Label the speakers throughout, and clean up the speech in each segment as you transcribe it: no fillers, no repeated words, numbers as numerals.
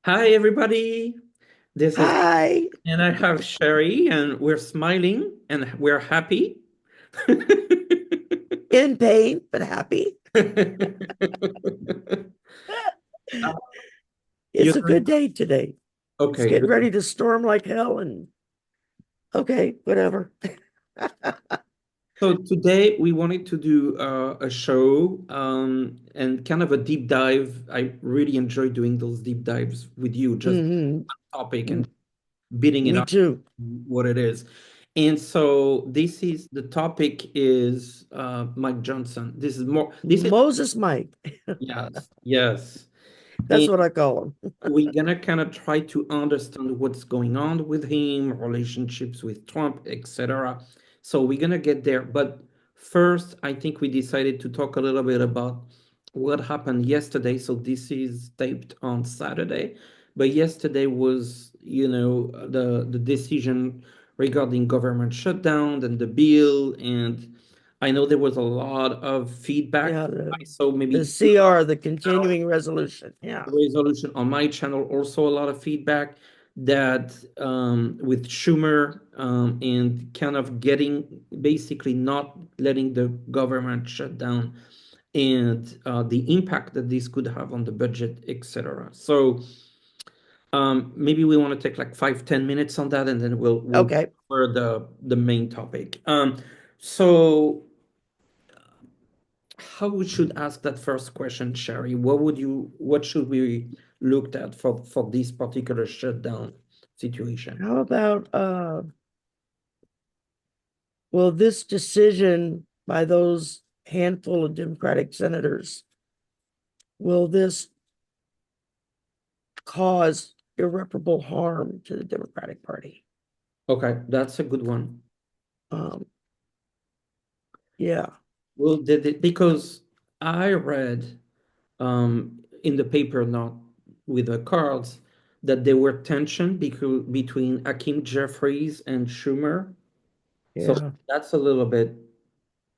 Speaker 1: Hi, everybody. This is,
Speaker 2: Hi.
Speaker 1: and I have Shari, and we're smiling and we're happy.
Speaker 2: In pain, but happy.
Speaker 1: You
Speaker 2: It's a good day today. It's
Speaker 1: okay?
Speaker 2: getting
Speaker 1: Good.
Speaker 2: ready to storm like hell, and okay, whatever.
Speaker 1: So today we wanted to do a show and kind of a deep dive. I really enjoy doing those deep dives with you, just
Speaker 2: Hmm.
Speaker 1: topic and beating it
Speaker 2: Me
Speaker 1: up
Speaker 2: too.
Speaker 1: what it is. And so this is the topic is Mike Johnson. This is more. This is
Speaker 2: Moses Mike.
Speaker 1: yes, yes.
Speaker 2: That's what I call him.
Speaker 1: We're gonna kind of try to understand what's going on with him, relationships with Trump, etc. So we're gonna get there. But first, I think we decided to talk a little bit about what happened yesterday. So this is taped on Saturday, but yesterday was, the decision regarding government shutdown and the bill, and I know there was a lot of feedback.
Speaker 2: Yeah,
Speaker 1: I saw
Speaker 2: the
Speaker 1: maybe
Speaker 2: CR, the continuing resolution. Yeah.
Speaker 1: resolution on my channel. Also, a lot of feedback that with Schumer and kind of getting basically not letting the government shut down and the impact that this could have on the budget, etc. So maybe we want to take like 5, 10 minutes on that, and then we'll
Speaker 2: Okay.
Speaker 1: cover the main topic. So how we should ask that first question, Sherry? What should we looked at for this particular shutdown situation?
Speaker 2: How about will this decision by those handful of Democratic senators, will this cause irreparable harm to the Democratic Party?
Speaker 1: Okay, that's a good one.
Speaker 2: Um, yeah.
Speaker 1: Well, did it because I read in the paper, not with the cards, that there were tension between Hakeem Jeffries and Schumer. So
Speaker 2: Yeah.
Speaker 1: that's a little bit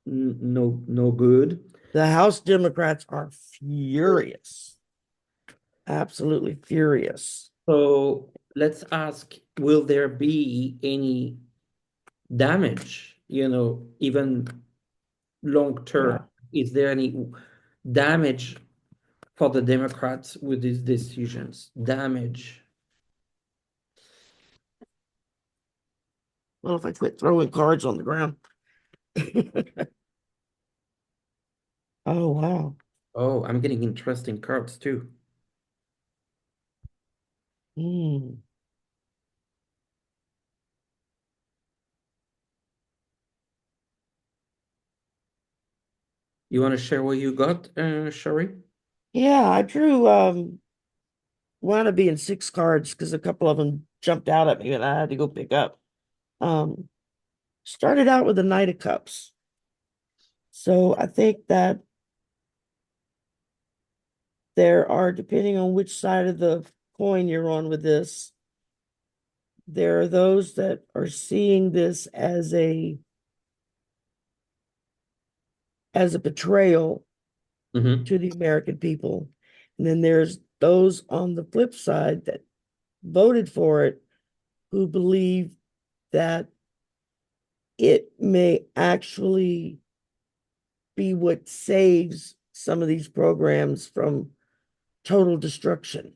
Speaker 1: no good.
Speaker 2: The House Democrats are furious, absolutely furious.
Speaker 1: So let's ask, will there be any damage, even long term?
Speaker 2: Yeah.
Speaker 1: Is there any damage for the Democrats with these decisions? Damage.
Speaker 2: Well, if I quit throwing cards on the ground. Oh, wow.
Speaker 1: Oh, I'm getting interesting cards too.
Speaker 2: Mm.
Speaker 1: You want to share what you got, Shari?
Speaker 2: Yeah, I drew wound up being six cards because a couple of them jumped out at me and I had to go pick up. Um, Started out with the Knight of Cups. So I think that there are, depending on which side of the coin you're on with this, there are those that are seeing this as a betrayal
Speaker 1: Mm-hmm.
Speaker 2: to the American people. And then there's those on the flip side that voted for it who believe that it may actually be what saves some of these programs from total destruction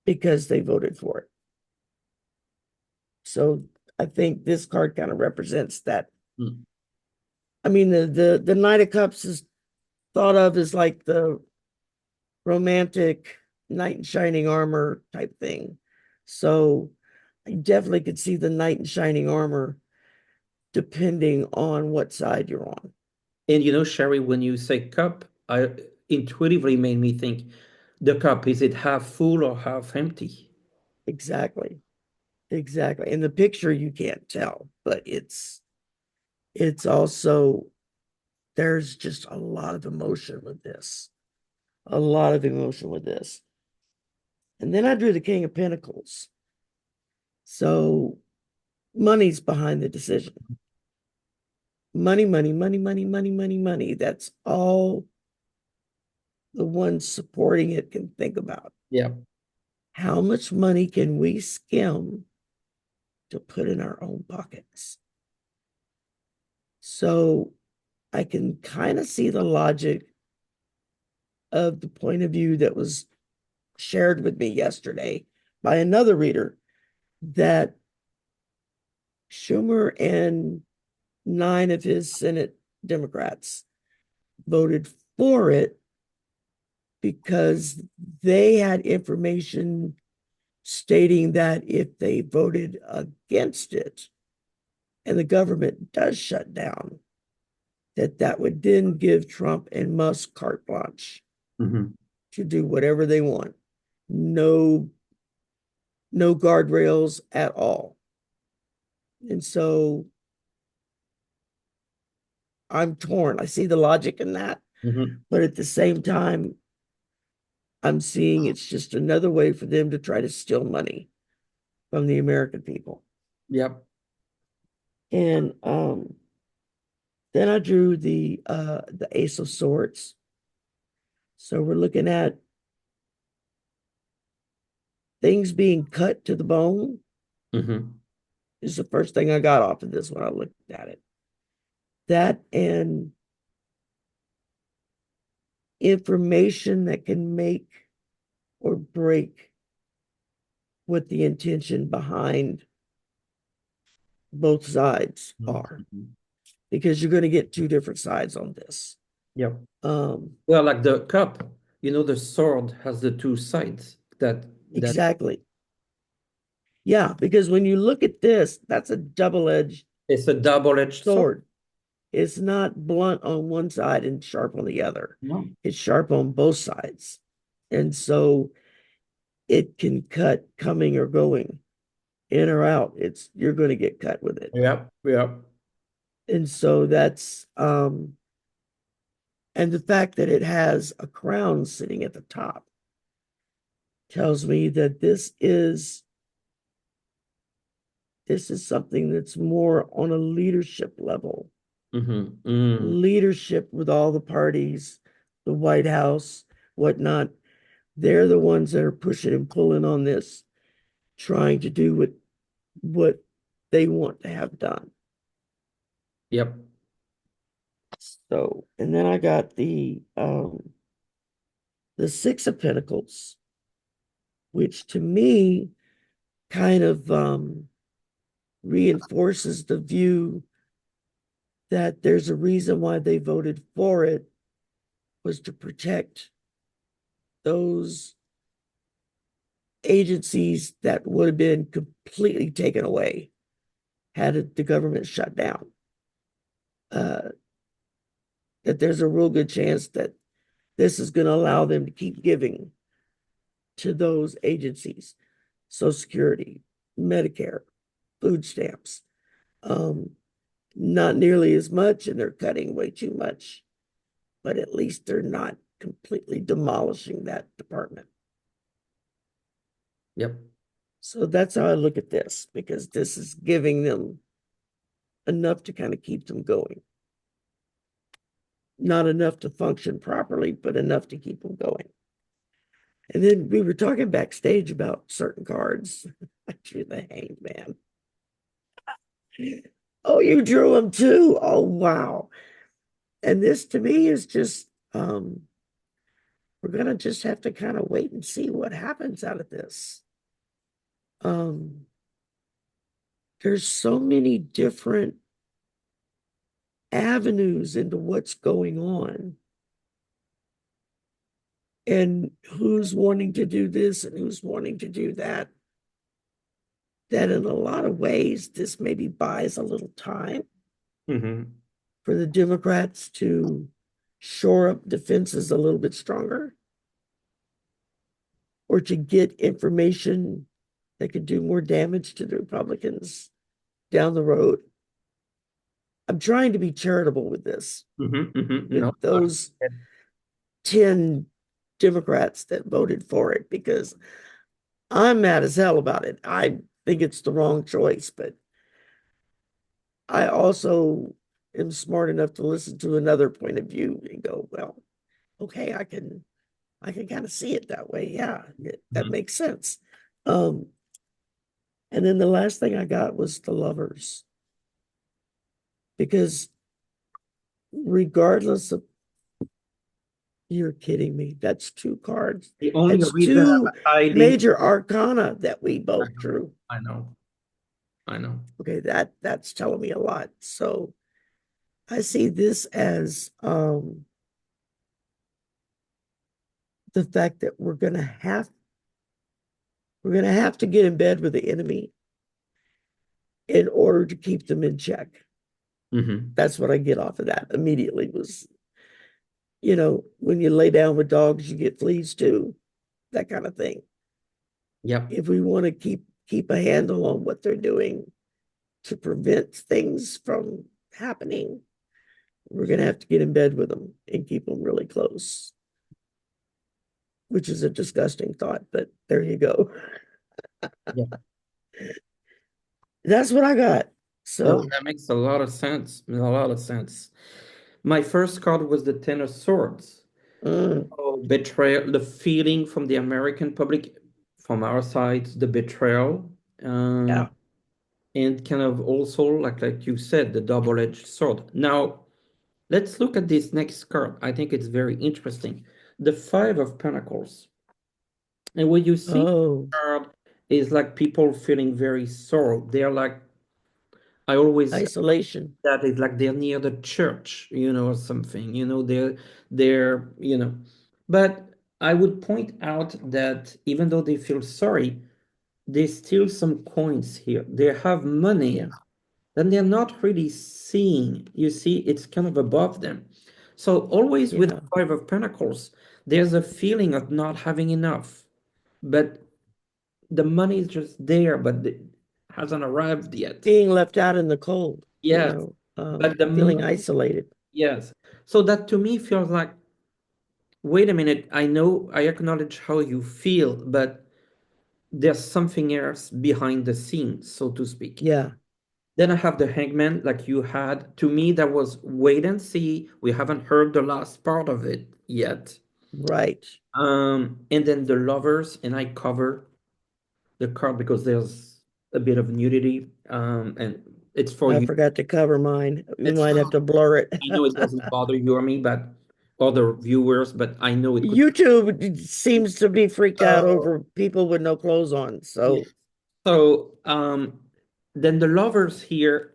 Speaker 2: because they voted for it. So I think this card kind of represents that. I mean, the Knight of Cups is thought of as like the romantic knight in shining armor type thing. So I definitely could see the knight in shining armor depending on what side you're on.
Speaker 1: And Sherry, when you say cup, I intuitively made me think the cup, is it half full or half empty?
Speaker 2: Exactly. Exactly. In the picture you can't tell, but it's also there's just a lot of emotion with this. A lot of emotion with this. And then I drew the King of Pentacles. So money's behind the decision. Money, money, money, money, money, money, money. That's all the ones supporting it can think about.
Speaker 1: Yeah.
Speaker 2: how much money can we skim to put in our own pockets? So I can kind of see the logic of the point of view that was shared with me yesterday by another reader, that Schumer and 9 of his Senate Democrats voted for it because they had information stating that if they voted against it and the government does shut down, that would then give Trump and Musk carte blanche
Speaker 1: Mm-hmm.
Speaker 2: to do whatever they want. No, no guardrails at all. And so I'm torn. I see the logic in that,
Speaker 1: Mm-hmm.
Speaker 2: but at the same time, I'm seeing it's just another way for them to try to steal money from the American people.
Speaker 1: Yep.
Speaker 2: And then I drew the Ace of Swords. So we're looking at things being cut to the bone.
Speaker 1: Mm-hmm.
Speaker 2: Is the first thing I got off of this when I looked at it. That and information that can make or break what the intention behind both sides are,
Speaker 1: Mm-hmm.
Speaker 2: because you're going to get two different sides on this.
Speaker 1: Yep.
Speaker 2: Um,
Speaker 1: Well, like the cup, the sword has the two sides. That
Speaker 2: exactly. Yeah, because when you look at this, that's a double-edged
Speaker 1: it's a double-edged sword.
Speaker 2: sword. It's not blunt on one side and sharp on the other.
Speaker 1: No.
Speaker 2: It's sharp on both sides. And so it can cut coming or going, in or out. It's you're going to get cut with it.
Speaker 1: Yep. Yep.
Speaker 2: And so that's and the fact that it has a crown sitting at the top tells me that this is something that's more on a leadership level.
Speaker 1: Mm-hmm. Mm.
Speaker 2: Leadership with all the parties, the White House, whatnot. They're the ones that are pushing and pulling on this, trying to do what they want to have done.
Speaker 1: Yep.
Speaker 2: So, and then I got the Six of Pentacles, which to me kind of reinforces the view that there's a reason why they voted for it, was to protect those agencies that would have been completely taken away had the government shut down. Uh, that there's a real good chance that this is going to allow them to keep giving to those agencies: Social Security, Medicare, food stamps. Um, Not nearly as much, and they're cutting way too much, but at least they're not completely demolishing that department.
Speaker 1: Yep.
Speaker 2: So that's how I look at this, because this is giving them enough to kind of keep them going. Not enough to function properly, but enough to keep them going. And then we were talking backstage about certain cards. I drew the Hanged Man. Oh, you drew them too. Oh, wow. And this to me is just we're gonna just have to kind of wait and see what happens out of this. Um, there's so many different avenues into what's going on, and who's wanting to do this and who's wanting to do that, that in a lot of ways this maybe buys a little time
Speaker 1: Mm-hmm.
Speaker 2: for the Democrats to shore up defenses a little bit stronger, or to get information that could do more damage to the Republicans down the road. I'm trying to be charitable with this,
Speaker 1: Mm-hmm. Mm-hmm. No.
Speaker 2: with those 10 Democrats that voted for it, because I'm mad as hell about it. I think it's the wrong choice, but I also am smart enough to listen to another point of view and go, well, okay, I can kind of see it that way. Yeah, that
Speaker 1: Mhm.
Speaker 2: makes sense. Um, and then the last thing I got was the lovers, because regardless of, you're kidding me, that's two cards.
Speaker 1: The only
Speaker 2: That's
Speaker 1: reason
Speaker 2: two
Speaker 1: I'm hiding.
Speaker 2: major arcana that we
Speaker 1: I
Speaker 2: both
Speaker 1: know,
Speaker 2: drew.
Speaker 1: I know, I know.
Speaker 2: Okay, that's telling me a lot. So I see this as the fact that we're gonna have to get in bed with the enemy in order to keep them in check.
Speaker 1: Mm-hmm.
Speaker 2: That's what I get off of that immediately was, when you lay down with dogs, you get fleas too, that kind of thing.
Speaker 1: Yep.
Speaker 2: If we want to keep a handle on what they're doing to prevent things from happening, we're going to have to get in bed with them and keep them really close, which is a disgusting thought, but there you go.
Speaker 1: Yeah.
Speaker 2: That's what I got.
Speaker 1: No,
Speaker 2: So,
Speaker 1: that makes a lot of sense. A lot of sense. My first card was the Ten of Swords.
Speaker 2: mm,
Speaker 1: Oh, betrayal, the feeling from the American public, from our side, the betrayal, uh,
Speaker 2: yeah.
Speaker 1: and kind of also, like you said, the double-edged sword. Now, let's look at this next card. I think it's very interesting. The Five of Pentacles. And what you see
Speaker 2: Oh,
Speaker 1: card is like people feeling very sorrow. They're like, I always
Speaker 2: isolation.
Speaker 1: that is like they're near the church, or something, they're. But I would point out that even though they feel sorry, there's still some coins here. They have money,
Speaker 2: Yeah.
Speaker 1: then they're not really seeing. You see, it's kind of above them. So always with
Speaker 2: Yeah.
Speaker 1: Five of Pentacles, there's a feeling of not having enough, but the money is just there, but it hasn't arrived yet.
Speaker 2: Being left out in the cold,
Speaker 1: Yes, but the
Speaker 2: feeling
Speaker 1: money,
Speaker 2: isolated.
Speaker 1: yes. So that to me feels like, wait a minute, I know, I acknowledge how you feel, but there's something else behind the scenes, so to speak.
Speaker 2: Yeah.
Speaker 1: Then I have the Hangman, like you had. To me, that was wait and see. We haven't heard the last part of it yet.
Speaker 2: Right.
Speaker 1: And then the Lovers, and I cover the card because there's a bit of nudity. And it's for
Speaker 2: I
Speaker 1: you.
Speaker 2: forgot to cover mine. We
Speaker 1: It's
Speaker 2: might have
Speaker 1: not,
Speaker 2: to blur it.
Speaker 1: I know it doesn't bother you or me, but other viewers, but I know it could.
Speaker 2: YouTube seems to be freaked out
Speaker 1: So,
Speaker 2: over people with no clothes on.
Speaker 1: yeah.
Speaker 2: So,
Speaker 1: So, then the Lovers here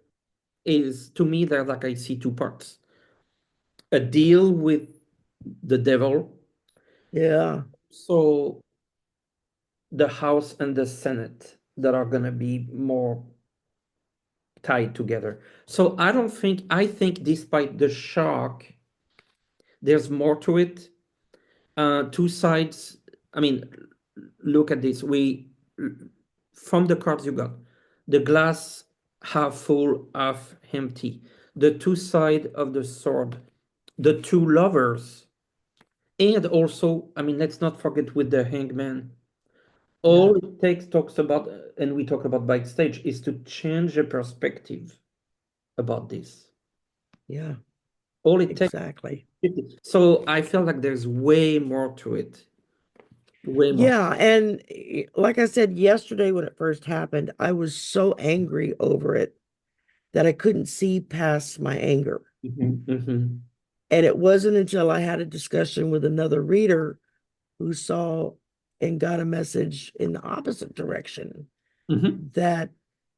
Speaker 1: is, to me, they're like, I see two parts: a deal with the devil,
Speaker 2: yeah,
Speaker 1: so the House and the Senate that are gonna be more tied together. So I think despite the shock, there's more to it. Two sides. I mean, look at this. From the cards you got, the glass half full, half empty. The two side of the sword, the two lovers, and also, I mean, let's not forget with the hangman.
Speaker 2: yeah,
Speaker 1: All it takes talks about, and we talk about backstage, is to change the perspective about this.
Speaker 2: yeah,
Speaker 1: All it takes.
Speaker 2: exactly.
Speaker 1: So I feel like there's way more to it. Way more.
Speaker 2: Yeah. And like I said yesterday when it first happened, I was so angry over it that I couldn't see past my anger.
Speaker 1: Mhm, mhm,
Speaker 2: And it wasn't until I had a discussion with another reader who saw and got a message in the opposite direction
Speaker 1: mhm.
Speaker 2: that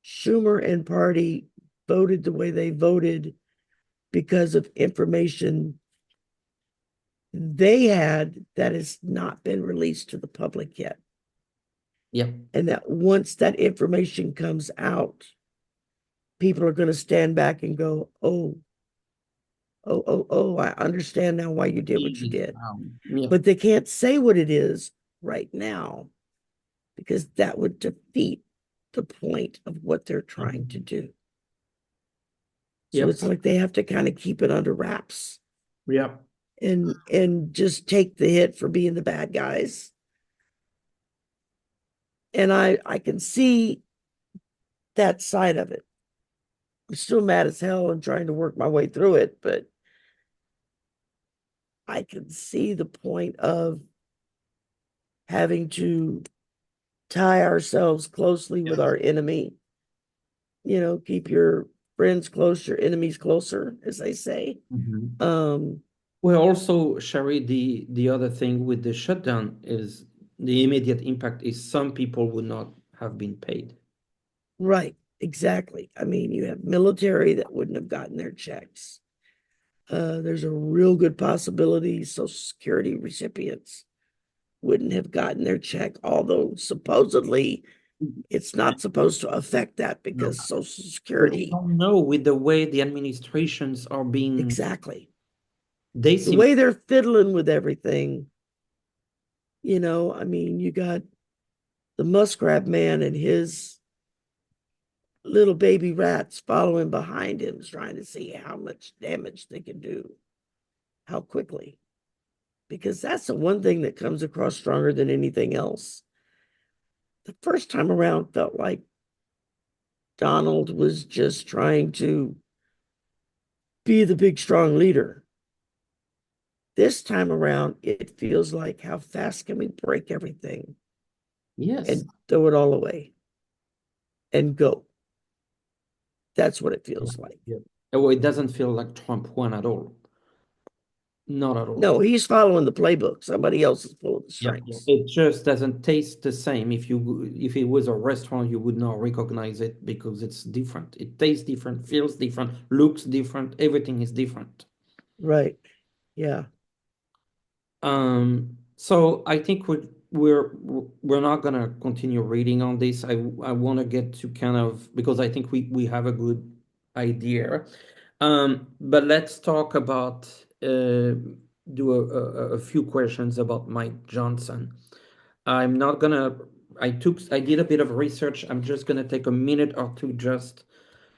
Speaker 2: Schumer and party voted the way they voted because of information they had that has not been released to the public yet.
Speaker 1: Yep.
Speaker 2: And that once that information comes out, people are going to stand back and go, oh, I understand now why you did what you
Speaker 1: Easy.
Speaker 2: did.
Speaker 1: Yeah.
Speaker 2: But they can't say what it is right now because that would defeat the point of what they're trying to
Speaker 1: Mhm.
Speaker 2: do. So
Speaker 1: Yep.
Speaker 2: it's like they have to kind of keep it under wraps
Speaker 1: Yep.
Speaker 2: and just take the hit for being the bad guys. And I can see that side of it. I'm still mad as hell and trying to work my way through it, but I can see the point of having to tie ourselves closely with
Speaker 1: Yes.
Speaker 2: our enemy. Keep your friends close, your enemies closer, as they say.
Speaker 1: Mhm.
Speaker 2: Um,
Speaker 1: Well, also, Shari, the other thing with the shutdown is the immediate impact is some people would not have been paid.
Speaker 2: right, exactly. I mean, you have military that wouldn't have gotten their checks. There's a real good possibility Social Security recipients wouldn't have gotten their check, although supposedly it's not supposed to affect that
Speaker 1: No.
Speaker 2: because Social
Speaker 1: But we
Speaker 2: Security,
Speaker 1: don't know with the way the administrations are being,
Speaker 2: exactly.
Speaker 1: they
Speaker 2: The
Speaker 1: seem,
Speaker 2: way they're fiddling with everything, I mean, you got the muskrat man and his little baby rats following behind him, trying to see how much damage they can do, how quickly. Because that's the one thing that comes across stronger than anything else. The first time around felt like Donald was just trying to be the big, strong leader. This time around, it feels like how fast can we break everything
Speaker 1: yes.
Speaker 2: and throw it all away and go? That's what it
Speaker 1: Yeah.
Speaker 2: feels like.
Speaker 1: Yeah. Well, it doesn't feel like Trump won at all. Not at all.
Speaker 2: No, he's following the playbook. Somebody else is pulling the
Speaker 1: Yeah, yeah.
Speaker 2: strings.
Speaker 1: It just doesn't taste the same. If it was a restaurant, you would not recognize it because it's different. It tastes different, feels different, looks different, everything is different.
Speaker 2: Right. Yeah.
Speaker 1: So I think we're not gonna continue reading on this. I want to get to kind of because I think we have a good idea. But let's talk about do a few questions about Mike Johnson. I'm not gonna. I did a bit of research. I'm just gonna take a minute or two just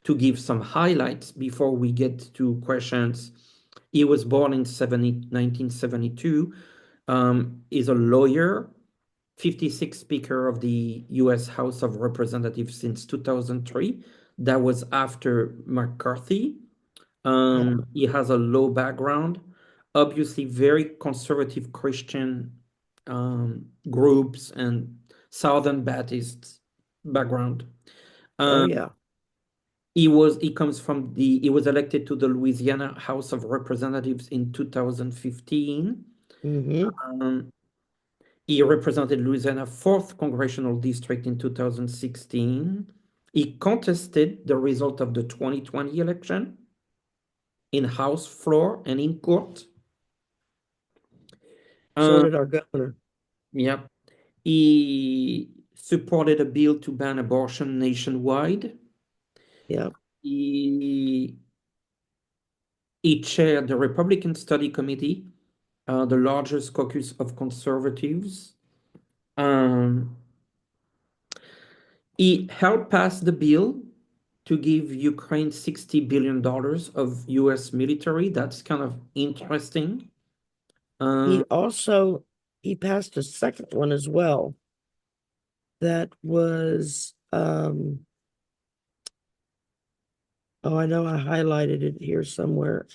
Speaker 1: to give some highlights before we get to questions. He was born in 1972. Is a lawyer, 56th Speaker of the U.S. House of Representatives since 2003. That was after McCarthy.
Speaker 2: Yeah.
Speaker 1: He has a law background, obviously very conservative Christian groups and Southern Baptist background.
Speaker 2: Oh,
Speaker 1: Um,
Speaker 2: yeah.
Speaker 1: he was elected to the Louisiana House of Representatives in 2015.
Speaker 2: Mm-hmm.
Speaker 1: Um, he represented Louisiana 4th Congressional District in 2016. He contested the result of the 2020 election in House floor and in court.
Speaker 2: So
Speaker 1: Um,
Speaker 2: did our governor.
Speaker 1: yeah, he supported a bill to ban abortion nationwide.
Speaker 2: Yeah.
Speaker 1: He, he chaired the Republican Study Committee, the largest caucus of conservatives. Um, he helped pass the bill to give Ukraine $60 billion of US military. That's kind of interesting.
Speaker 2: He
Speaker 1: Uh,
Speaker 2: also he passed a second one as well. That was oh, I know I highlighted it here somewhere.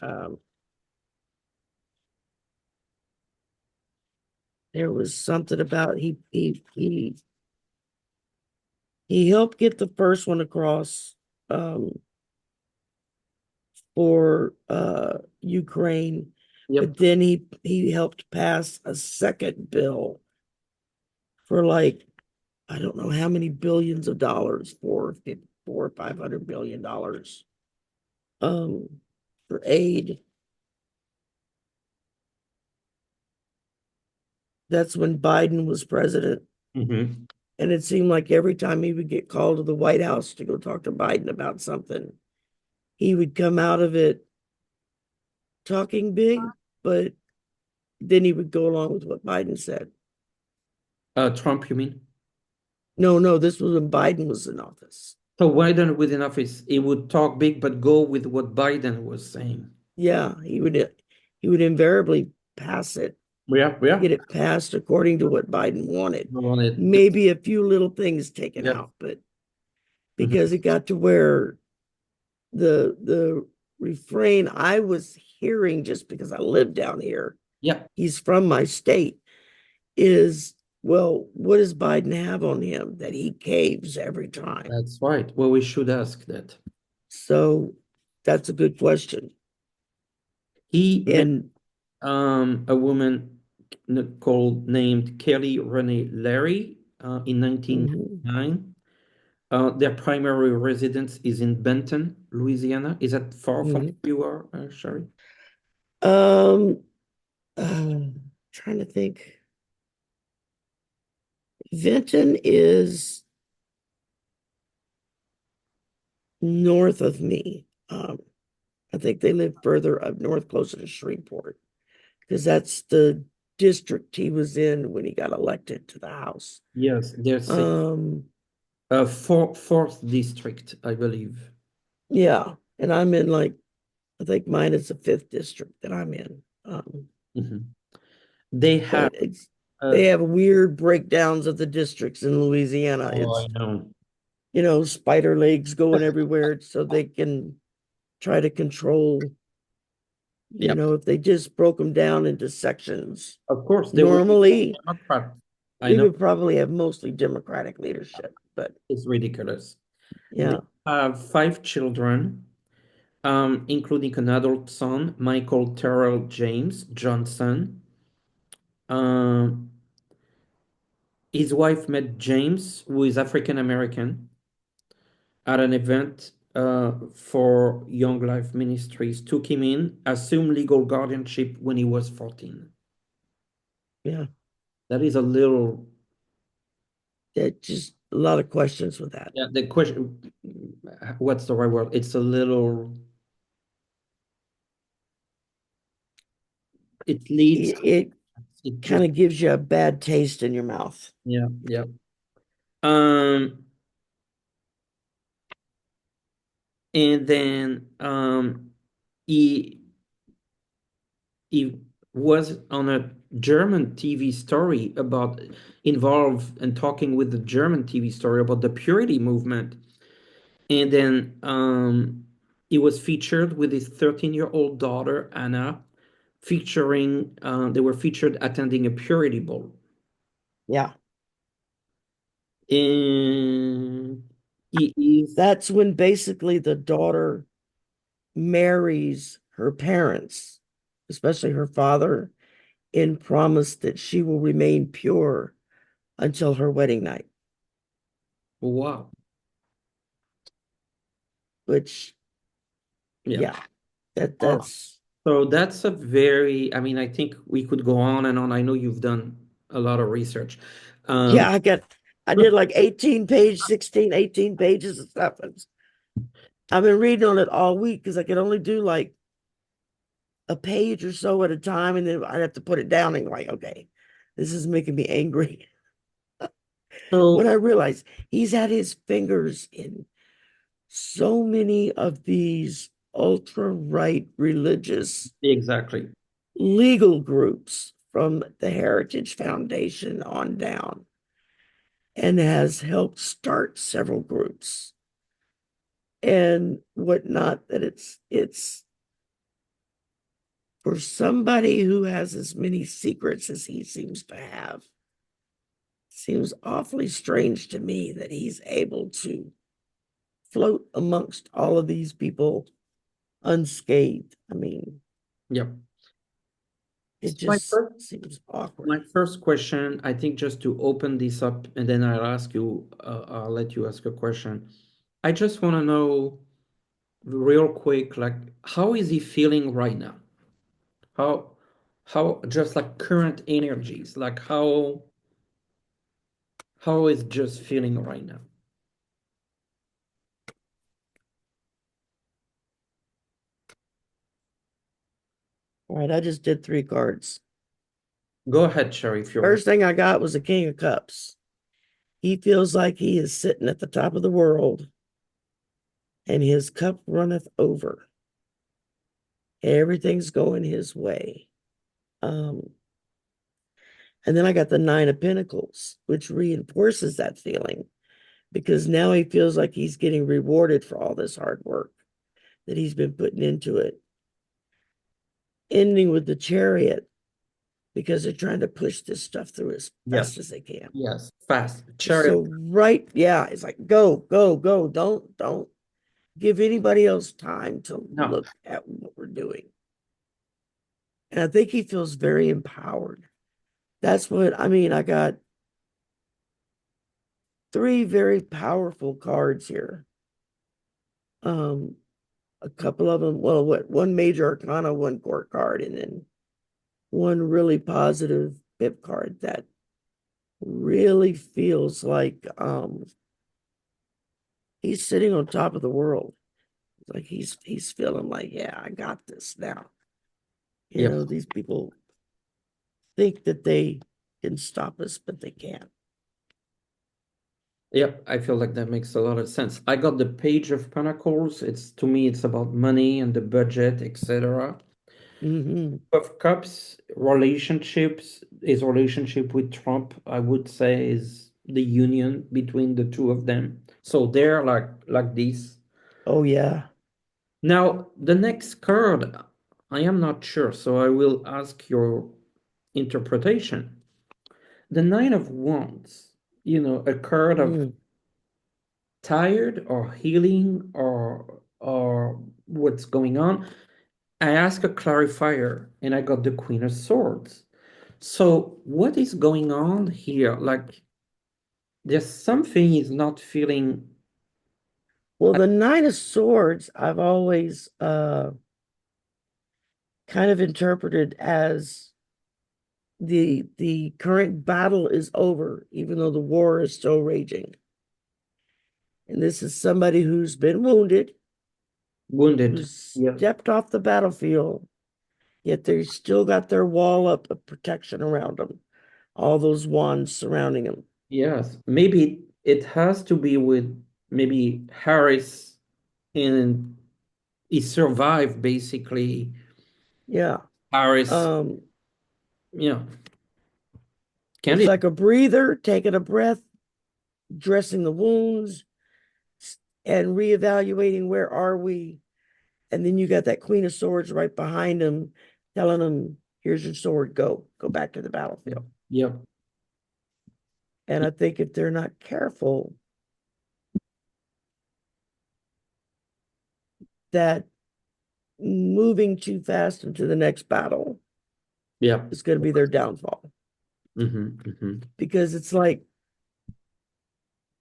Speaker 2: There was something about he helped get the first one across um for Ukraine,
Speaker 1: yep.
Speaker 2: but then he helped pass a second bill for like I don't know how many billions of dollars, four or $500 billion um for aid. That's when Biden was president.
Speaker 1: Mhm.
Speaker 2: And it seemed like every time he would get called to the White House to go talk to Biden about something, he would come out of it talking big, but then he would go along with what Biden said.
Speaker 1: Trump, you mean?
Speaker 2: No, no, this was when Biden was in office.
Speaker 1: So Biden within office, he would talk big, but go with what Biden was saying.
Speaker 2: Yeah, he would invariably pass it,
Speaker 1: Yeah, yeah.
Speaker 2: get it passed according to what Biden wanted.
Speaker 1: On it.
Speaker 2: Maybe a few little things taken
Speaker 1: Yep.
Speaker 2: out, but
Speaker 1: Mhm.
Speaker 2: because it got to where the refrain I was hearing just because I live down here,
Speaker 1: Yeah.
Speaker 2: he's from my state, is Well, what does Biden have on him that he caves every time?
Speaker 1: That's right. Well, we should ask that.
Speaker 2: So that's a good question.
Speaker 1: He met
Speaker 2: And
Speaker 1: a woman called named Kelly Renee Larry in
Speaker 2: mhm,
Speaker 1: 1999. Their primary residence is in Benton, Louisiana. Is that far from
Speaker 2: mhm.
Speaker 1: where you are, Shari?
Speaker 2: um, trying to think. Vinton is north of me. I think they live further up north, closer to Shreveport, because that's the district he was in when he got elected to the House.
Speaker 1: Yes, there's a
Speaker 2: Um,
Speaker 1: fourth district, I believe.
Speaker 2: yeah, and I'm in like I think mine is the fifth district that I'm in.
Speaker 1: Mhm. They have,
Speaker 2: But it's
Speaker 1: uh,
Speaker 2: they have weird breakdowns of the districts in Louisiana.
Speaker 1: oh, I
Speaker 2: It's
Speaker 1: know.
Speaker 2: spider legs going everywhere so they can try to control,
Speaker 1: Yeah,
Speaker 2: if they just broke them down into sections.
Speaker 1: of course, they would be
Speaker 2: Normally,
Speaker 1: Democrat. I
Speaker 2: we
Speaker 1: know
Speaker 2: would probably have mostly Democratic leadership, but
Speaker 1: it's ridiculous. They
Speaker 2: yeah,
Speaker 1: have five children, including an adult son, Michael Terrell James Johnson. Um, his wife met James, who is African American, at an event for Young Life Ministries, took him in, assumed legal guardianship when he was 14.
Speaker 2: yeah,
Speaker 1: That is a little,
Speaker 2: that just a lot of questions with that.
Speaker 1: yeah, the question, what's the right word? It's a little, it leads,
Speaker 2: It
Speaker 1: it
Speaker 2: kind
Speaker 1: just,
Speaker 2: of gives you a bad taste in your mouth.
Speaker 1: yeah, yeah. Um, and then he he was on a German TV story about involved and talking with the German TV story about the purity movement. And then he was featured with his 13-year-old daughter, Anna, featuring, they were featured attending a purity ball.
Speaker 2: Yeah.
Speaker 1: And he is,
Speaker 2: That's when basically the daughter marries her parents, especially her father, and promise that she will remain pure until her wedding night,
Speaker 1: wow.
Speaker 2: which,
Speaker 1: Yeah.
Speaker 2: yeah, that
Speaker 1: Uh,
Speaker 2: that's
Speaker 1: so that's a very, I mean, I think we could go on and on. I know you've done a lot of research. Um,
Speaker 2: yeah, I did like 16, 18 pages of stuff. I've been reading on it all week because I could only do like a page or so at a time, and then I'd have to put it down and like, okay, this is making me angry. When
Speaker 1: so
Speaker 2: I realized he's had his fingers in so many of these ultra right religious
Speaker 1: exactly.
Speaker 2: legal groups from the Heritage Foundation on down, and has helped start several groups and whatnot, that it's for somebody who has as many secrets as he seems to have, seems awfully strange to me that he's able to float amongst all of these people unscathed. I mean,
Speaker 1: Yep.
Speaker 2: it
Speaker 1: So my
Speaker 2: just
Speaker 1: first,
Speaker 2: seems awkward.
Speaker 1: my first question, I think just to open this up, and then I'll let you ask a question. I just want to know real quick, like, how is he feeling right now? How, just like current energies, like how is just feeling right now?
Speaker 2: All right, I just did three cards.
Speaker 1: Go ahead, Sherry, if you're ready.
Speaker 2: First thing I got was a King of Cups. He feels like he is sitting at the top of the world and his cup runneth over. Everything's going his way. Um, and then I got the Nine of Pentacles, which reinforces that feeling because now he feels like he's getting rewarded for all this hard work that he's been putting into it. Ending with the Chariot. because they're trying to push this stuff through as
Speaker 1: Yes.
Speaker 2: fast as they can.
Speaker 1: Yes. Fast. Chariot.
Speaker 2: So right, yeah, it's like go, go, go. Don't give anybody else time to
Speaker 1: No.
Speaker 2: look at what we're doing. And I think he feels very empowered. That's what I mean. I got three very powerful cards here. Um, a couple of them, well, what one major arcana, one court card, and then one really positive bib card that really feels like he's sitting on top of the world. Like he's feeling like, yeah, I got this now. You
Speaker 1: Yep.
Speaker 2: know, these people think that they can stop us, but they can't.
Speaker 1: Yep. I feel like that makes a lot of sense. I got the Page of Pentacles. It's to me, it's about money and the budget, etc.
Speaker 2: Hmm.
Speaker 1: Of Cups, relationships, his relationship with Trump, I would say, is the union between the two of them. So they're like this.
Speaker 2: Oh yeah.
Speaker 1: Now, the next card, I am not sure, so I will ask your interpretation. The Nine of Wands, a card of
Speaker 2: Mm.
Speaker 1: tired or healing or what's going on. I asked a clarifier and I got the Queen of Swords. So what is going on here? Like there's something is not feeling.
Speaker 2: Well, the Nine of Swords, I've always kind of interpreted as the current battle is over, even though the war is still raging. And this is somebody who's been wounded,
Speaker 1: Wounded.
Speaker 2: who's
Speaker 1: Yep.
Speaker 2: stepped off the battlefield, yet they still got their wall up of protection around them, all those wands surrounding them.
Speaker 1: Yes. Maybe it has to be with maybe Harris and he survived basically.
Speaker 2: Yeah.
Speaker 1: Harris,
Speaker 2: Um,
Speaker 1: you know,
Speaker 2: it's
Speaker 1: candidate.
Speaker 2: like a breather, taking a breath, dressing the wounds, and reevaluating where are we. And then you got that Queen of Swords right behind him, telling him, here's your sword, go back to the battlefield.
Speaker 1: Yep.
Speaker 2: And I think if they're not careful, that moving too fast into the next battle
Speaker 1: Yep.
Speaker 2: is going to be their downfall. Because it's like,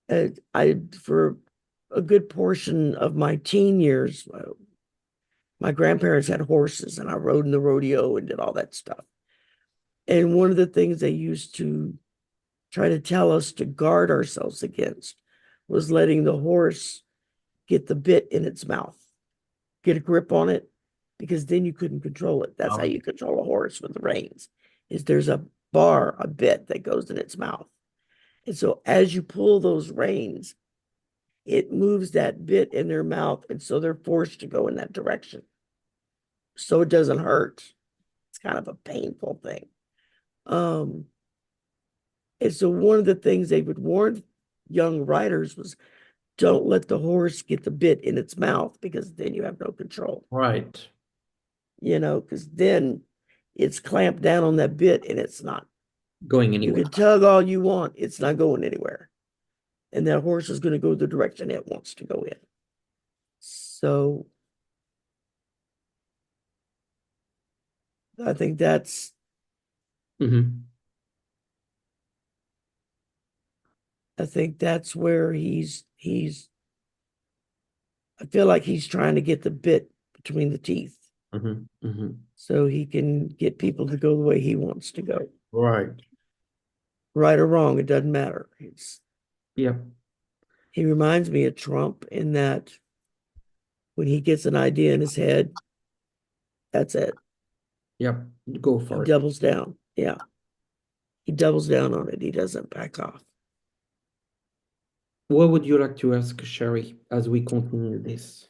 Speaker 2: for a good portion of my teen years, my grandparents had horses and I rode in the rodeo and did all that stuff. And one of the things they used to try to tell us to guard ourselves against was letting the horse get the bit in its mouth, get a grip on it, because then you couldn't control it. That's how you control a horse with the reins, is there's a bar, a bit that goes in its mouth. And so as you pull those reins, it moves that bit in their mouth. And so they're forced to go in that direction. So it doesn't hurt. It's kind of a painful thing. Um, and so one of the things they would warn young riders was don't let the horse get the bit in its mouth because then you have no control,
Speaker 1: Right.
Speaker 2: because then it's clamped down on that bit and it's not.
Speaker 1: Going
Speaker 2: You
Speaker 1: anywhere.
Speaker 2: can tug all you want, it's not going anywhere. And that horse is going to go the direction it wants to go in. So I think that's
Speaker 1: Mm-hmm.
Speaker 2: I think that's where I feel like he's trying to get the bit between the teeth
Speaker 1: Mm-hmm. Mm-hmm.
Speaker 2: so he can get people to go the way he wants to go.
Speaker 1: Right.
Speaker 2: Right or wrong, it doesn't matter.
Speaker 1: Yep.
Speaker 2: He reminds me of Trump in that when he gets an idea in his head, that's it.
Speaker 1: Yep. Go
Speaker 2: He
Speaker 1: for it.
Speaker 2: doubles down. Yeah. He doubles down on it. He doesn't back off.
Speaker 1: What would you like to ask Sherry as we continue this?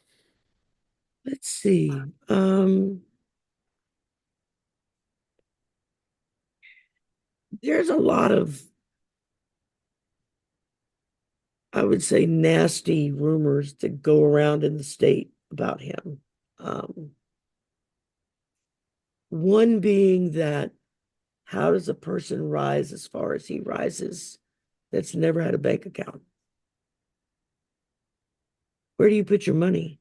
Speaker 2: Let's see. There's a lot of, I would say, nasty rumors that go around in the state about him. Um, one being that how does a person rise as far as he rises that's never had a bank account? Where do you put your money?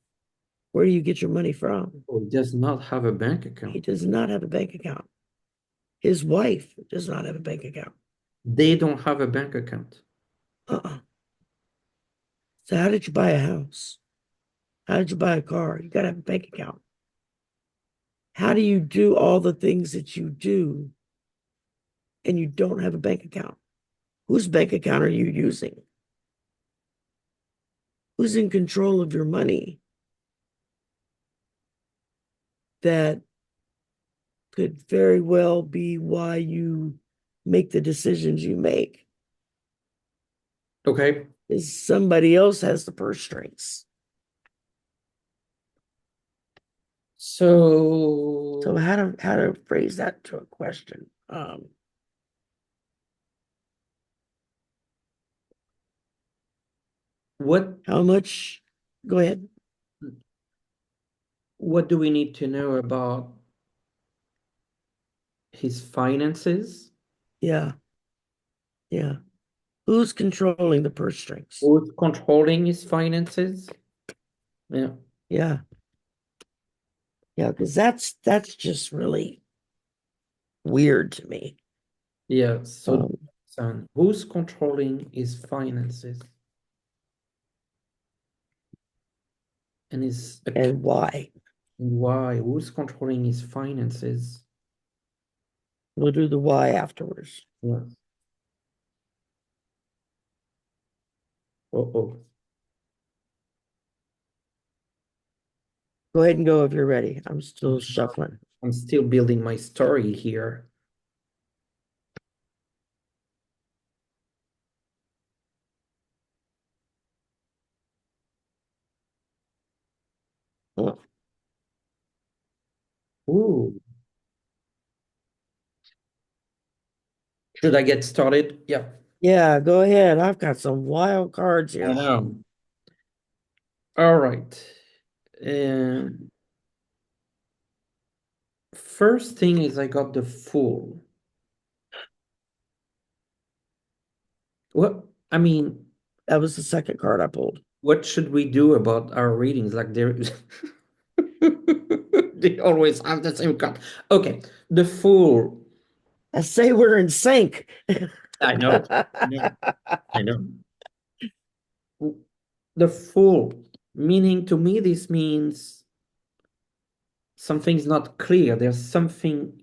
Speaker 2: Where do you get your money from?
Speaker 1: Or does not have a bank
Speaker 2: He
Speaker 1: account.
Speaker 2: does not have a bank account. His wife does not have a bank account.
Speaker 1: They don't have a bank account.
Speaker 2: Uh-uh. So how did you buy a house? How did you buy a car? You got to have a bank account. How do you do all the things that you do and you don't have a bank account? Whose bank account are you using? Who's in control of your money that could very well be why you make the decisions you make?
Speaker 1: Okay.
Speaker 2: Is somebody else has the purse strings. So
Speaker 1: So
Speaker 2: how to phrase that to a question?
Speaker 1: what
Speaker 2: How much? Go ahead.
Speaker 1: what do we need to know about his finances?
Speaker 2: Yeah, yeah. Who's controlling the purse strings?
Speaker 1: Who's controlling his finances? Yeah.
Speaker 2: Yeah, yeah, because that's just really weird to me.
Speaker 1: Yeah. So,
Speaker 2: Um,
Speaker 1: son, who's controlling his finances and his account?
Speaker 2: and why?
Speaker 1: Why? Who's controlling his finances?
Speaker 2: We'll do the why afterwards.
Speaker 1: Yeah. Oh.
Speaker 2: Go ahead and go if you're ready. I'm still shuffling.
Speaker 1: I'm still building my story here.
Speaker 2: Oh,
Speaker 1: Ooh. Should I get started? Yeah.
Speaker 2: yeah, go ahead. I've got some wild cards
Speaker 1: I
Speaker 2: here.
Speaker 1: know. All right. And first thing is I got the Fool. What I mean,
Speaker 2: That was the second card I pulled.
Speaker 1: what should we do about our readings? Like they're they always have the same card. Okay, the Fool.
Speaker 2: I say we're in sync.
Speaker 1: I know. I know. I know. The Fool, meaning to me, this means something's not clear. There's something,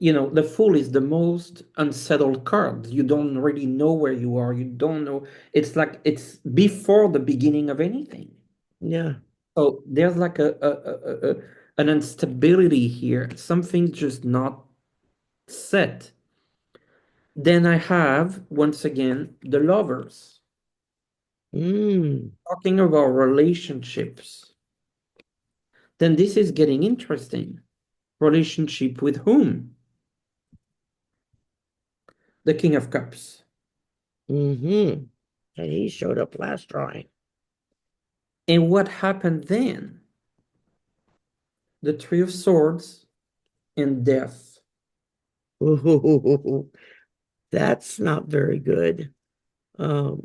Speaker 1: the Fool is the most unsettled card. You don't really know where you are. You don't know. It's like it's before the beginning of anything.
Speaker 2: Yeah.
Speaker 1: So there's like an instability here. Something's just not set. Then I have, once again, the Lovers.
Speaker 2: Mm,
Speaker 1: Talking about relationships. Then this is getting interesting. Relationship with whom? The King of Cups.
Speaker 2: mm-hmm. And he showed up last drawing.
Speaker 1: And what happened then? The Three of Swords and Death.
Speaker 2: Ooh, that's not very good. Um,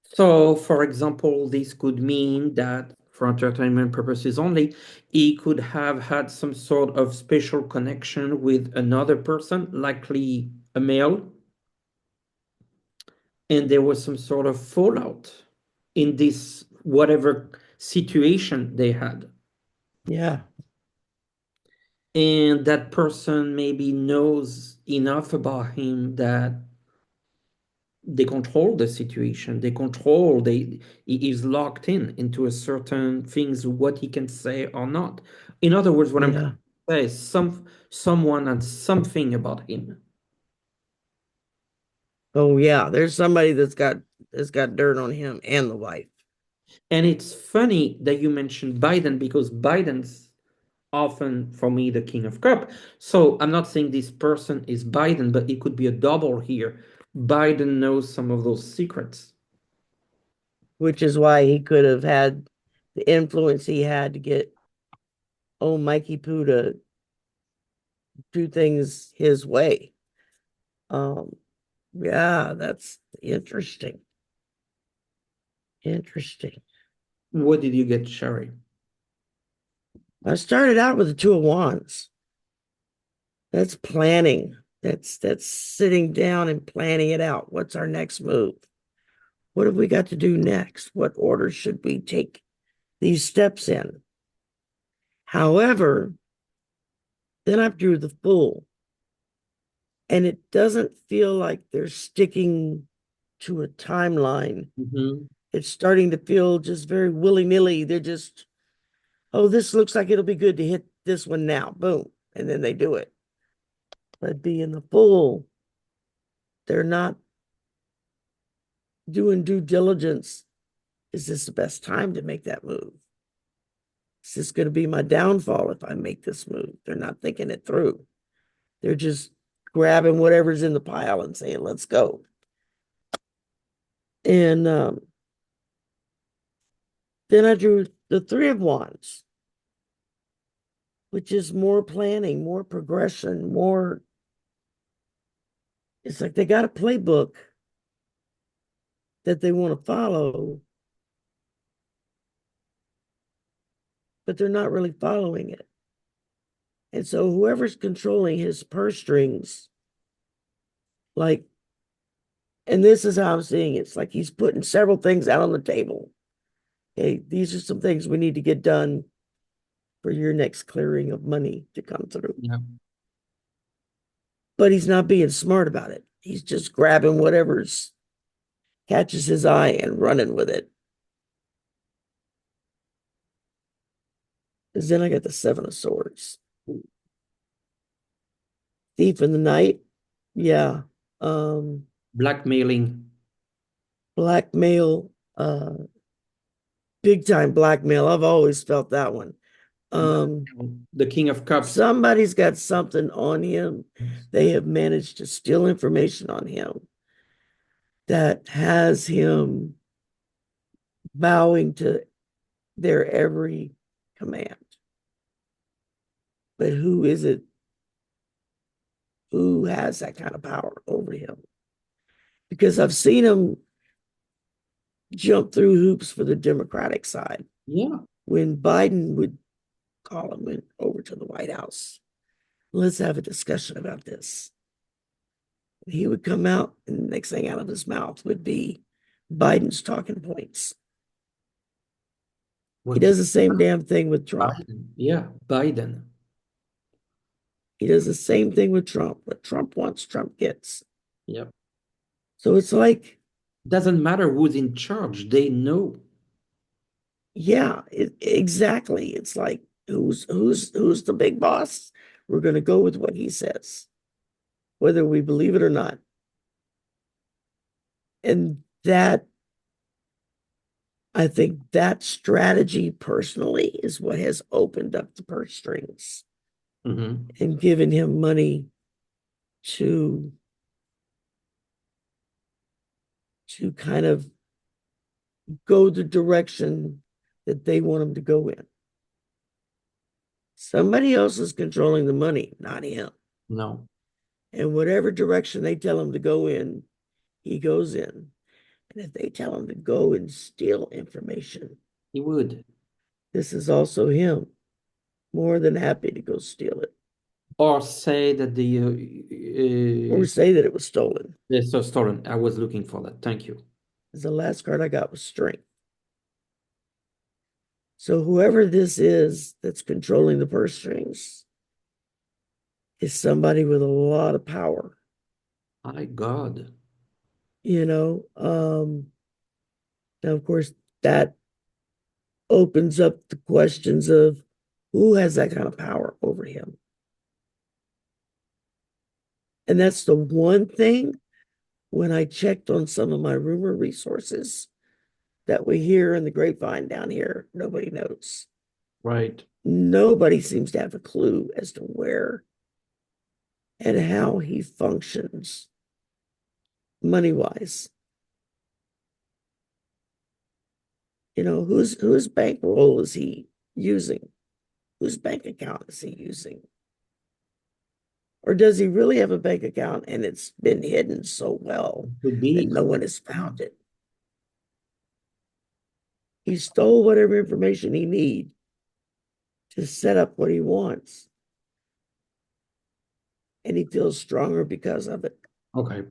Speaker 1: So, for example, this could mean that for entertainment purposes only, he could have had some sort of special connection with another person, likely a male, and there was some sort of fallout in this whatever situation they had.
Speaker 2: yeah,
Speaker 1: And that person maybe knows enough about him that they control the situation. He is locked in into a certain things, what he can say or not. In other words, what I'm trying
Speaker 2: yeah.
Speaker 1: to say is someone and something about him.
Speaker 2: Oh yeah, there's somebody that's got dirt on him and the wife.
Speaker 1: And it's funny that you mentioned Biden because Biden's often for me the king of cup. So I'm not saying this person is Biden, but it could be a double here. Biden knows some of those secrets.
Speaker 2: Which is why he could have had the influence he had to get old Mikey Poo to do things his way. Um, yeah, that's interesting. Interesting.
Speaker 1: What did you get, Shari?
Speaker 2: I started out with the Two of Wands. That's planning. That's sitting down and planning it out. What's our next move? What have we got to do next? What order should we take these steps in? However, then I drew the Fool, and it doesn't feel like they're sticking to a timeline.
Speaker 1: Mm-hmm.
Speaker 2: It's starting to feel just very willy-nilly. They're just, oh, this looks like it'll be good to hit this one now. Boom. And then they do it. But being the Fool, they're not doing due diligence. Is this the best time to make that move? Is this going to be my downfall if I make this move? They're not thinking it through. They're just grabbing whatever's in the pile and saying, let's go. And then I drew the Three of Wands, which is more planning, more progression, more. It's like they got a playbook that they want to follow, but they're not really following it. And so whoever's controlling his purse strings, like, and this is how I'm seeing it. It's like he's putting several things out on the table. Hey, these are some things we need to get done for your next clearing of money to come through.
Speaker 1: Yeah.
Speaker 2: But he's not being smart about it. He's just grabbing whatever's catches his eye and running with it. Because then I got the Seven of Swords. Thief in the night. Yeah. Um,
Speaker 1: Blackmailing.
Speaker 2: blackmail, big time blackmail. I've always felt that one. Um,
Speaker 1: The King of Cups.
Speaker 2: somebody's got something on him. They have managed to steal information on him that has him bowing to their every command. But who is it who has that kind of power over him? Because I've seen him jump through hoops for the Democratic side.
Speaker 1: Yeah.
Speaker 2: When Biden would call him over to the White House, let's have a discussion about this. He would come out, and the next thing out of his mouth would be Biden's talking points. He
Speaker 1: What's
Speaker 2: does the same damn thing with Trump.
Speaker 1: Biden? Yeah, Biden.
Speaker 2: He does the same thing with Trump. What Trump wants, Trump gets.
Speaker 1: Yep.
Speaker 2: So it's like,
Speaker 1: Doesn't matter who's in charge, they know.
Speaker 2: yeah, exactly. It's like who's the big boss? We're going to go with what he says, whether we believe it or not. And that, I think that strategy personally is what has opened up the purse strings
Speaker 1: Mm-hmm.
Speaker 2: and given him money to kind of go the direction that they want him to go in. Somebody else is controlling the money, not him.
Speaker 1: No,
Speaker 2: And whatever direction they tell him to go in, he goes in. And if they tell him to go and steal information,
Speaker 1: he would.
Speaker 2: this is also him. More than happy to go steal it
Speaker 1: Or say that
Speaker 2: or say that it was stolen.
Speaker 1: the so stolen. I was looking for that. Thank you.
Speaker 2: Because the last card I got was strength. So whoever this is that's controlling the purse strings is somebody with a lot of power.
Speaker 1: My God.
Speaker 2: You know, now of course that opens up the questions of who has that kind of power over him. And that's the one thing when I checked on some of my rumor resources that we hear in the grapevine down here, nobody knows.
Speaker 1: Right.
Speaker 2: Nobody seems to have a clue as to where and how he functions money wise. You know, whose bankroll is he using? Whose bank account is he using? Or does he really have a bank account and it's been hidden so well
Speaker 1: Could
Speaker 2: that
Speaker 1: be.
Speaker 2: no one has found it? He stole whatever information he needs to set up what he wants, and he feels stronger because of it.
Speaker 1: Okay.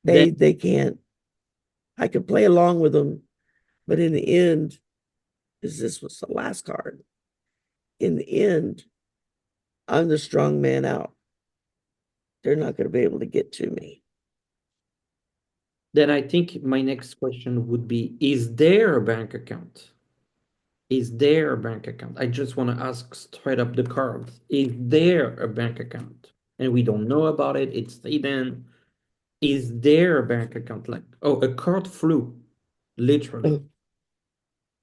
Speaker 1: Then
Speaker 2: They can't. I could play along with them, but in the end, because this was the last card, in the end, I'm the strong man out. They're not going to be able to get to me.
Speaker 1: then I think my next question would be, is there a bank account? Is there a bank account? I just want to ask straight up the cards. Is there a bank account? And we don't know about it. It's hidden. Is there a bank account? Like, oh, a card flew, literally.
Speaker 2: Oh,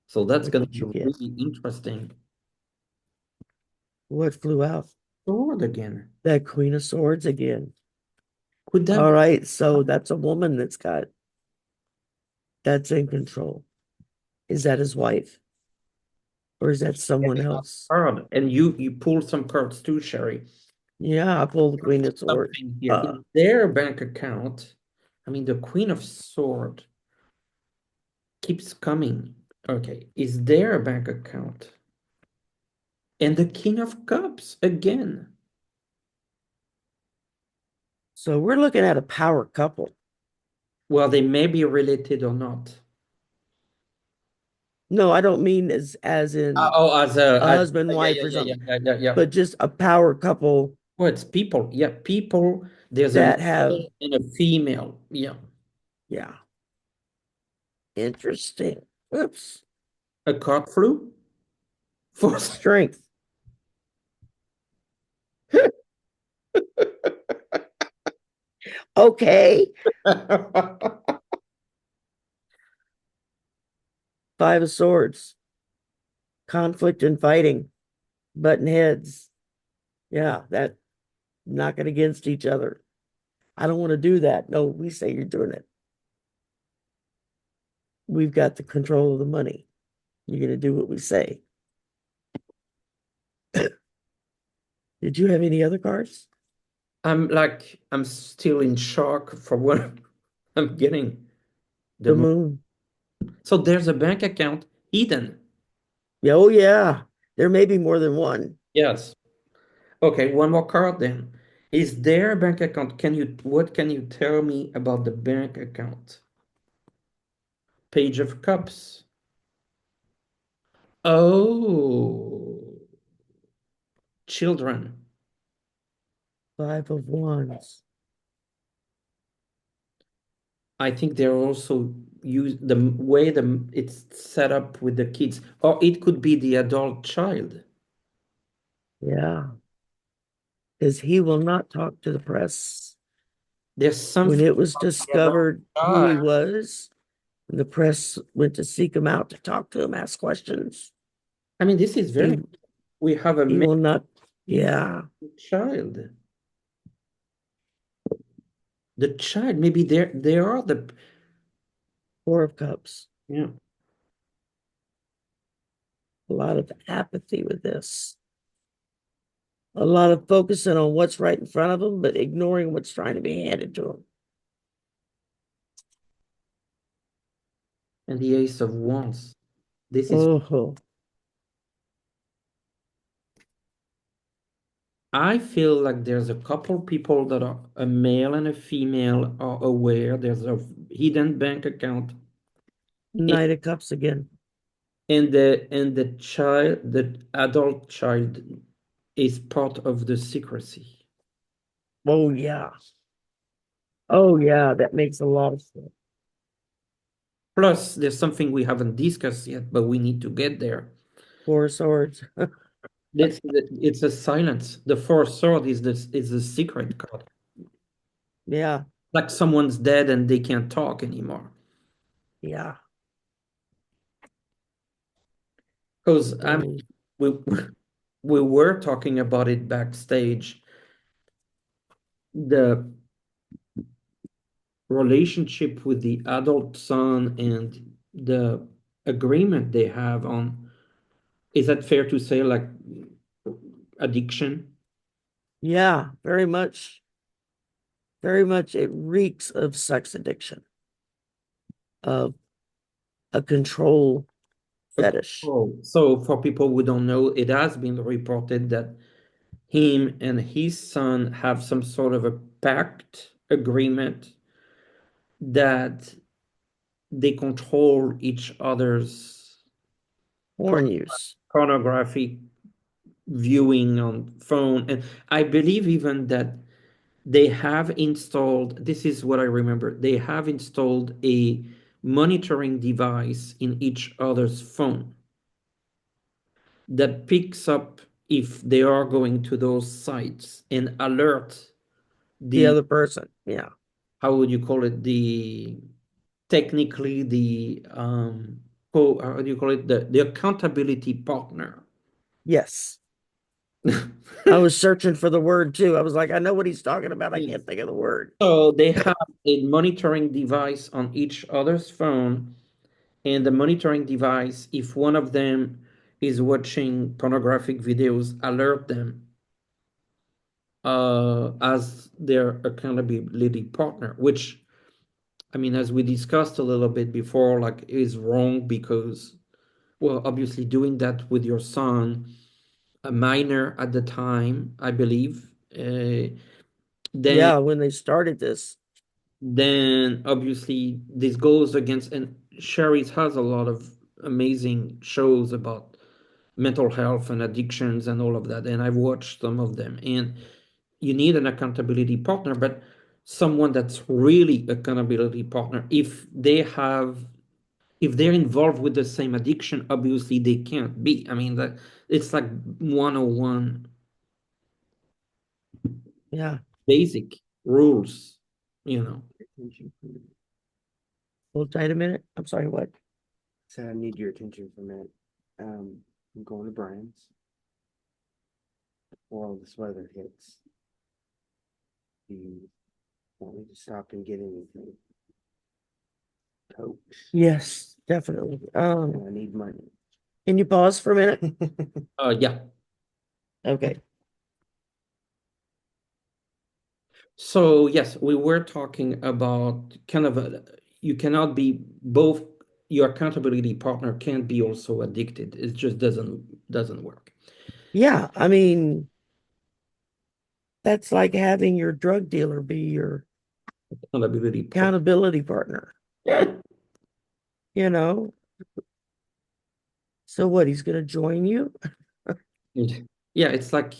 Speaker 1: So that's
Speaker 2: what
Speaker 1: gonna
Speaker 2: did
Speaker 1: be
Speaker 2: you get?
Speaker 1: really interesting.
Speaker 2: What flew out?
Speaker 1: Sword again.
Speaker 2: That Queen of Swords again.
Speaker 1: Could that
Speaker 2: All
Speaker 1: be
Speaker 2: right, so that's a woman that's in control. Is that his wife? Or is that someone
Speaker 1: a
Speaker 2: else?
Speaker 1: card? And you pulled some cards too, Sherry.
Speaker 2: Yeah, I pulled the Queen of Swords.
Speaker 1: Something here. Is there a bank account? I mean, the Queen of Sword keeps coming. Okay, is there a bank account? And the King of Cups again.
Speaker 2: So we're looking at a power couple.
Speaker 1: Well, they may be related or not.
Speaker 2: No, I don't mean as in
Speaker 1: Oh,
Speaker 2: a
Speaker 1: as
Speaker 2: husband,
Speaker 1: yeah,
Speaker 2: wife,
Speaker 1: yeah,
Speaker 2: or
Speaker 1: yeah, yeah,
Speaker 2: something,
Speaker 1: yeah, yeah, yeah.
Speaker 2: but just a power couple
Speaker 1: Well, it's people. Yeah, people. There's a
Speaker 2: that have,
Speaker 1: male and a female. Yeah,
Speaker 2: yeah, interesting. Oops.
Speaker 1: a card flew for.
Speaker 2: Strength. Okay. Five of Swords. Conflict and fighting. Button heads. Yeah, that knocking against each other. I don't want to do that. No, we say you're doing it. We've got the control of the money. You're going to do what we say. Did you have any other cards?
Speaker 1: I'm still in shock for what I'm getting. The
Speaker 2: The
Speaker 1: mo-
Speaker 2: moon.
Speaker 1: so there's a bank account hidden.
Speaker 2: Yeah, oh, yeah. There may be more than one.
Speaker 1: Yes. Okay, one more card then. Is there a bank account? What can you tell me about the bank account? Page of Cups. Oh, children.
Speaker 2: Five of Wands.
Speaker 1: I think they're also use the way it's set up with the kids, or it could be the adult child.
Speaker 2: Yeah, because he will not talk to the press.
Speaker 1: There's
Speaker 2: When
Speaker 1: something
Speaker 2: it was
Speaker 1: about the adult
Speaker 2: discovered who he
Speaker 1: child.
Speaker 2: was, and the press went to seek him out to talk to him, ask questions,
Speaker 1: I mean, this is very.
Speaker 2: he
Speaker 1: We have a
Speaker 2: he
Speaker 1: male
Speaker 2: will not. Yeah,
Speaker 1: child. The child, maybe they are the.
Speaker 2: Four of Cups.
Speaker 1: Yeah.
Speaker 2: A lot of apathy with this. A lot of focusing on what's right in front of them, but ignoring what's trying to be handed to them.
Speaker 1: And the Ace of Wands. This is.
Speaker 2: Oh,
Speaker 1: I feel like there's a couple people that are a male and a female are aware there's a hidden bank account,
Speaker 2: Knight of Cups again.
Speaker 1: and the adult child is part of the secrecy.
Speaker 2: Oh yeah. Oh yeah, that makes a lot of sense.
Speaker 1: Plus, there's something we haven't discussed yet, but we need to get there.
Speaker 2: Four of Swords.
Speaker 1: It's a silence. The fourth sword is the secret card.
Speaker 2: Yeah,
Speaker 1: Like someone's dead and they can't talk anymore.
Speaker 2: yeah.
Speaker 1: Because I mean,
Speaker 2: So
Speaker 1: we we were talking about it backstage. The relationship with the adult son and the agreement they have on, is that fair to say, like addiction?
Speaker 2: Yeah, very much it reeks of sex addiction, of a control fetish.
Speaker 1: So for people who don't know, it has been reported that him and his son have some sort of a pact agreement that they control each other's
Speaker 2: Porn use.
Speaker 1: pornographic viewing on phone. And I believe even that they have installed, this is what I remember, they have installed a monitoring device in each other's phone that picks up if they are going to those sites and alert
Speaker 2: The
Speaker 1: the,
Speaker 2: other person. Yeah.
Speaker 1: how would you call it, the technically the how do you call it, the accountability partner.
Speaker 2: Yes. I was searching for the word too. I was like, I know what he's talking about. I
Speaker 1: Yes.
Speaker 2: can't think of the word.
Speaker 1: So they have a monitoring device on each other's phone, and the monitoring device, if one of them is watching pornographic videos, alert them as their accountability partner, which, I mean, as we discussed a little bit before, like, is wrong because, well, obviously doing that with your son, a minor at the time, I believe, then
Speaker 2: Yeah, when they started this.
Speaker 1: then obviously this goes against, and Sherry's has a lot of amazing shows about mental health and addictions and all of that, and I've watched some of them. And you need an accountability partner, but someone that's really accountability partner. If they're involved with the same addiction, obviously they can't be. I mean, that it's like 101
Speaker 2: Yeah.
Speaker 1: basic rules, you know.
Speaker 3: Attention for a minute.
Speaker 2: Hold tight a minute. I'm sorry, what?
Speaker 3: So I need your attention for a minute. I'm going to Brian's. Before all this weather hits, do you want me to stop and get anything? Coke.
Speaker 2: Yes, definitely.
Speaker 3: And I need money.
Speaker 2: Can you pause for a minute?
Speaker 1: Yeah.
Speaker 2: Okay.
Speaker 1: So yes, we were talking about kind of a, you cannot be both, your accountability partner can't be also addicted. It just doesn't work.
Speaker 2: Yeah, I mean, that's like having your drug dealer be your
Speaker 1: Accountability partner.
Speaker 2: accountability partner, you know? So what, he's gonna join you?
Speaker 1: Yeah, it's like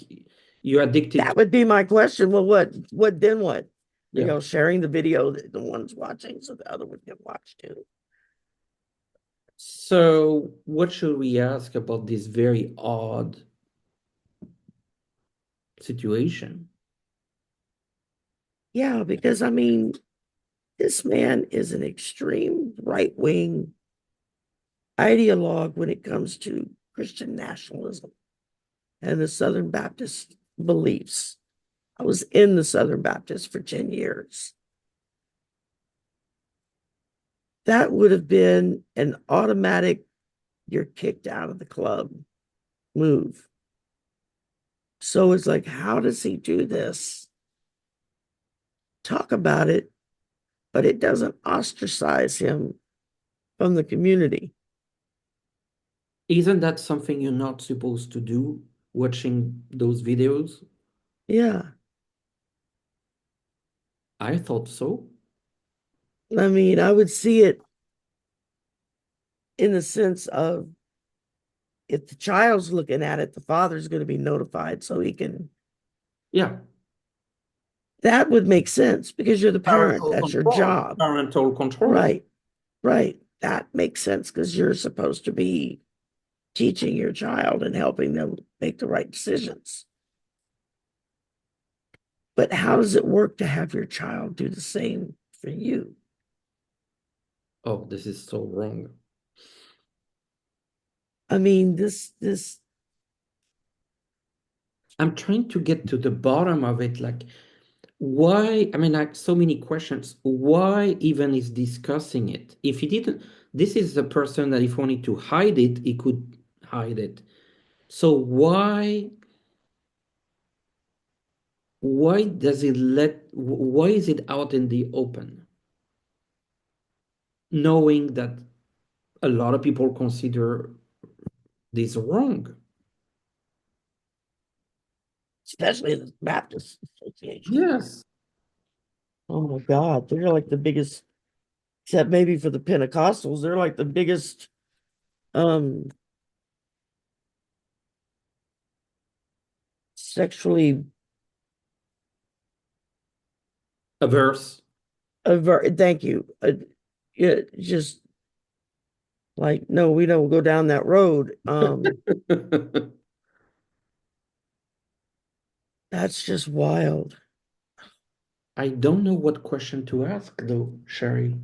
Speaker 1: you're addicted
Speaker 2: That
Speaker 1: to,
Speaker 2: would be my question. Well, what then what? Are
Speaker 1: yeah.
Speaker 2: y'all sharing the video that the one's watching so the other one can watch too?
Speaker 1: So what should we ask about this very odd situation?
Speaker 2: Yeah, because I mean, this man is an extreme right-wing ideologue when it comes to Christian nationalism and the Southern Baptist beliefs. I was in the Southern Baptist for 10 years. That would have been an automatic, you're kicked out of the club move. So it's like, how does he do this? Talk about it, but it doesn't ostracize him from the community.
Speaker 1: Isn't that something you're not supposed to do, watching those videos?
Speaker 2: Yeah.
Speaker 1: I thought so.
Speaker 2: I mean, I would see it in the sense of if the child's looking at it, the father's going to be notified so he can.
Speaker 1: Yeah.
Speaker 2: That would make sense because you're the parent.
Speaker 1: Parental
Speaker 2: That's your
Speaker 1: control.
Speaker 2: job.
Speaker 1: Parental control.
Speaker 2: Right. Right. That makes sense because you're supposed to be teaching your child and helping them make the right decisions. But how does it work to have your child do the same for you?
Speaker 1: Oh, this is so wrong.
Speaker 2: I mean, this
Speaker 1: I'm trying to get to the bottom of it. Like, why? I mean, like, so many questions. Why even is discussing it? If he didn't, this is a person that if he wanted to hide it, he could hide it. So why why is it out in the open, knowing that a lot of people consider this wrong?
Speaker 2: especially the Baptist Association.
Speaker 1: Yes.
Speaker 2: Oh my God, they're like the biggest, except maybe for the Pentecostals, they're like the biggest um sexually
Speaker 1: Averse.
Speaker 2: thank you. Yeah, just like no, we don't go down that road. That's just wild.
Speaker 1: I don't know what question to ask though, Sherry.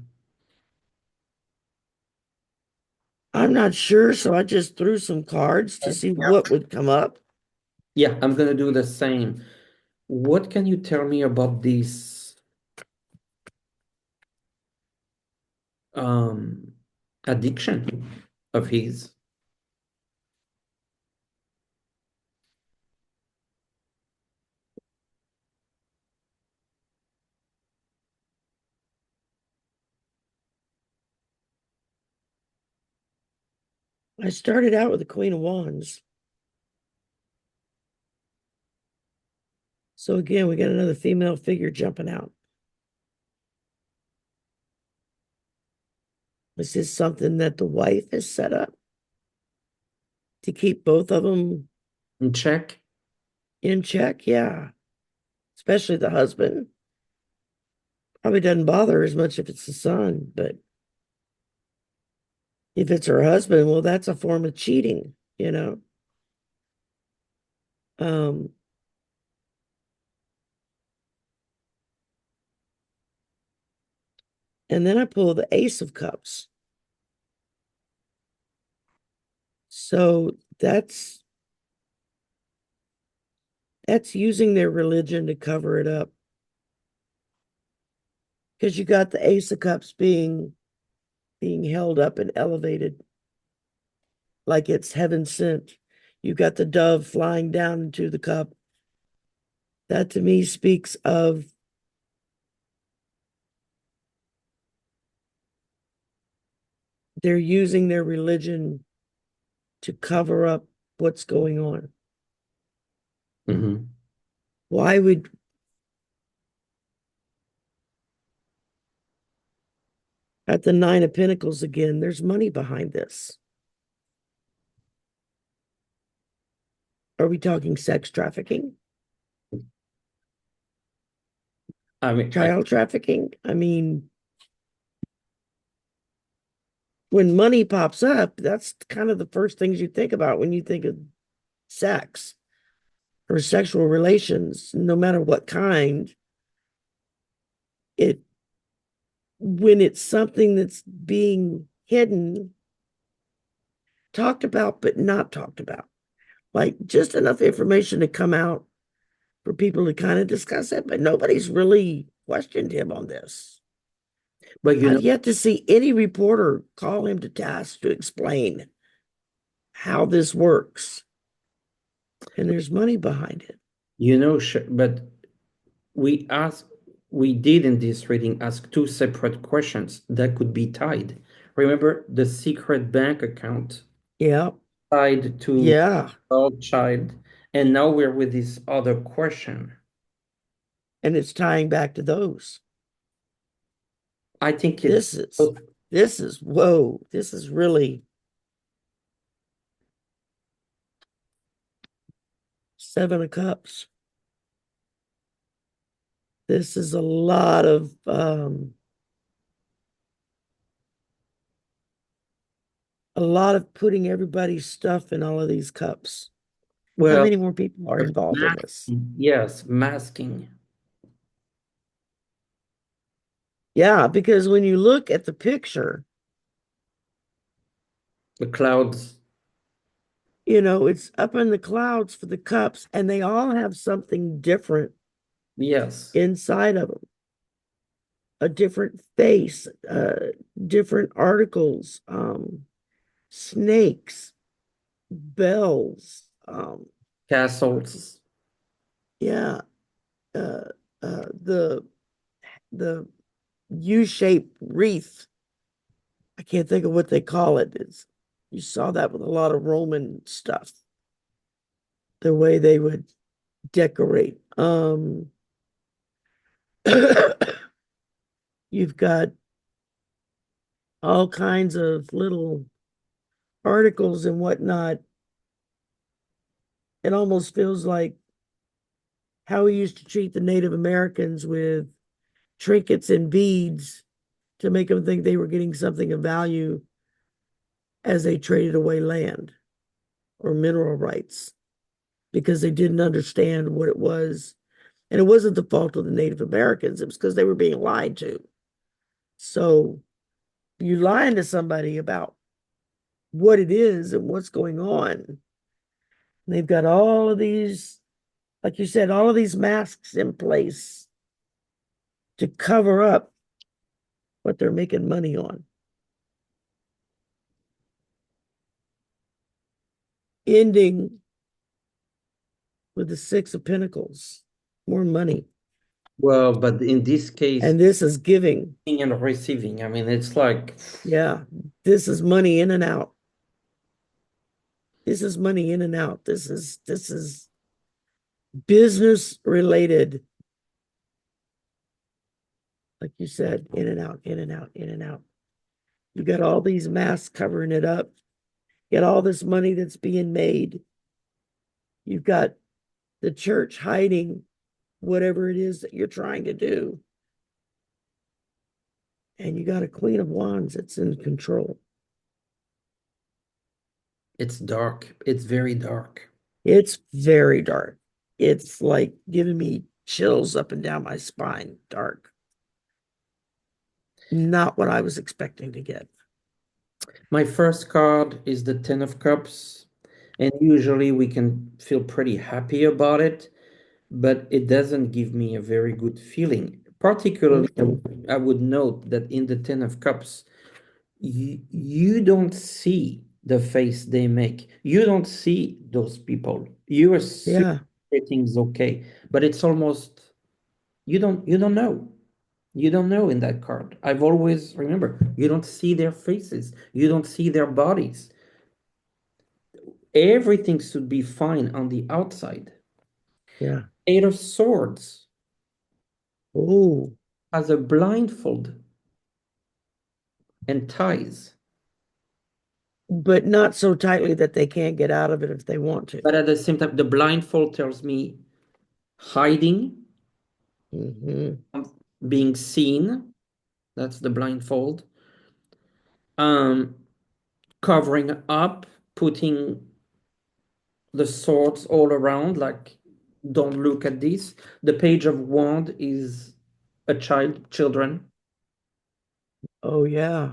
Speaker 2: I'm not sure, so I just threw some cards to see what would come up.
Speaker 1: Yeah, I'm gonna do the same. What can you tell me about this um addiction of his?
Speaker 2: I started out with the Queen of Wands. So again, we got another female figure jumping out. This is something that the wife has set up to keep both of them
Speaker 1: In check?
Speaker 2: in check. Yeah, especially the husband. Probably doesn't bother her as much if it's the son, but if it's her husband, well, that's a form of cheating, you know. Um, and then I pull the Ace of Cups. So that's using their religion to cover it up. Because you got the Ace of Cups being held up and elevated like it's heaven sent. You got the dove flying down into the cup. That to me speaks of they're using their religion to cover up what's going on.
Speaker 1: Mm-hmm.
Speaker 2: Why would at the Nine of Pentacles again, there's money behind this. Are we talking sex trafficking?
Speaker 1: I mean,
Speaker 2: Child trafficking? I mean, when money pops up, that's kind of the first things you think about when you think of sex or sexual relations, no matter what kind. It when it's something that's being hidden, talked about, but not talked about. Like just enough information to come out for people to kind of discuss it, but nobody's really questioned him on this.
Speaker 1: but
Speaker 2: I've yet to see any reporter call him to task to explain how this works. And there's money behind it.
Speaker 1: but we ask, we did in this reading ask two separate questions that could be tied. Remember the secret bank account
Speaker 2: Yeah.
Speaker 1: tied to
Speaker 2: Yeah.
Speaker 1: our child, and now we're with this other question.
Speaker 2: And it's tying back to those.
Speaker 1: I think it's
Speaker 2: This is, this is, whoa, this is really Seven of Cups. This is a lot of putting everybody's stuff in all of these cups. How
Speaker 1: well,
Speaker 2: many more people are involved in this?
Speaker 1: yes, masking
Speaker 2: Yeah, because when you look at the picture,
Speaker 1: the clouds.
Speaker 2: it's up in the clouds for the cups, and they all have something different
Speaker 1: Yes,
Speaker 2: inside of them. A different face, different articles, snakes, bells.
Speaker 1: castles.
Speaker 2: Yeah, uh, the U-shaped wreath. I can't think of what they call it. You saw that with a lot of Roman stuff, the way they would decorate. You've got all kinds of little articles and whatnot. It almost feels like how we used to treat the Native Americans with trinkets and beads to make them think they were getting something of value as they traded away land or mineral rights because they didn't understand what it was. And it wasn't the fault of the Native Americans, it was because they were being lied to. So you lying to somebody about what it is and what's going on. They've got all of these, like you said, all of these masks in place to cover up what they're making money on. Ending with the Six of Pentacles, more money.
Speaker 1: Well, but in this case,
Speaker 2: And this is giving.
Speaker 1: and receiving, I mean, it's like,
Speaker 2: Yeah, this is money in and out. This is money in and out. This is business related. Like you said, in and out, in and out, in and out. You got all these masks covering it up. You got all this money that's being made. You've got the church hiding whatever it is that you're trying to do. And you got a Queen of Wands that's in control.
Speaker 1: it's dark. It's very dark.
Speaker 2: It's very dark. It's like giving me chills up and down my spine. Dark. Not what I was expecting to get.
Speaker 1: My first card is the Ten of Cups, and usually we can feel pretty happy about it, but it doesn't give me a very good feeling. Particularly, I would note that in the Ten of Cups, you don't see the face they make. You don't see those people. You assume
Speaker 2: Yeah.
Speaker 1: everything's okay, but it's almost you don't know. You don't know in that card. I've always remember you don't see their faces. You don't see their bodies. Everything should be fine on the outside.
Speaker 2: Yeah.
Speaker 1: Eight of Swords
Speaker 2: Oh,
Speaker 1: has a blindfold and ties.
Speaker 2: but not so tightly that they can't get out of it if they want to.
Speaker 1: But at the same time, the blindfold tells me hiding, being seen. That's the blindfold. Um, Covering up, putting the swords all around, like don't look at this. The Page of Wand is a children.
Speaker 2: Oh, yeah.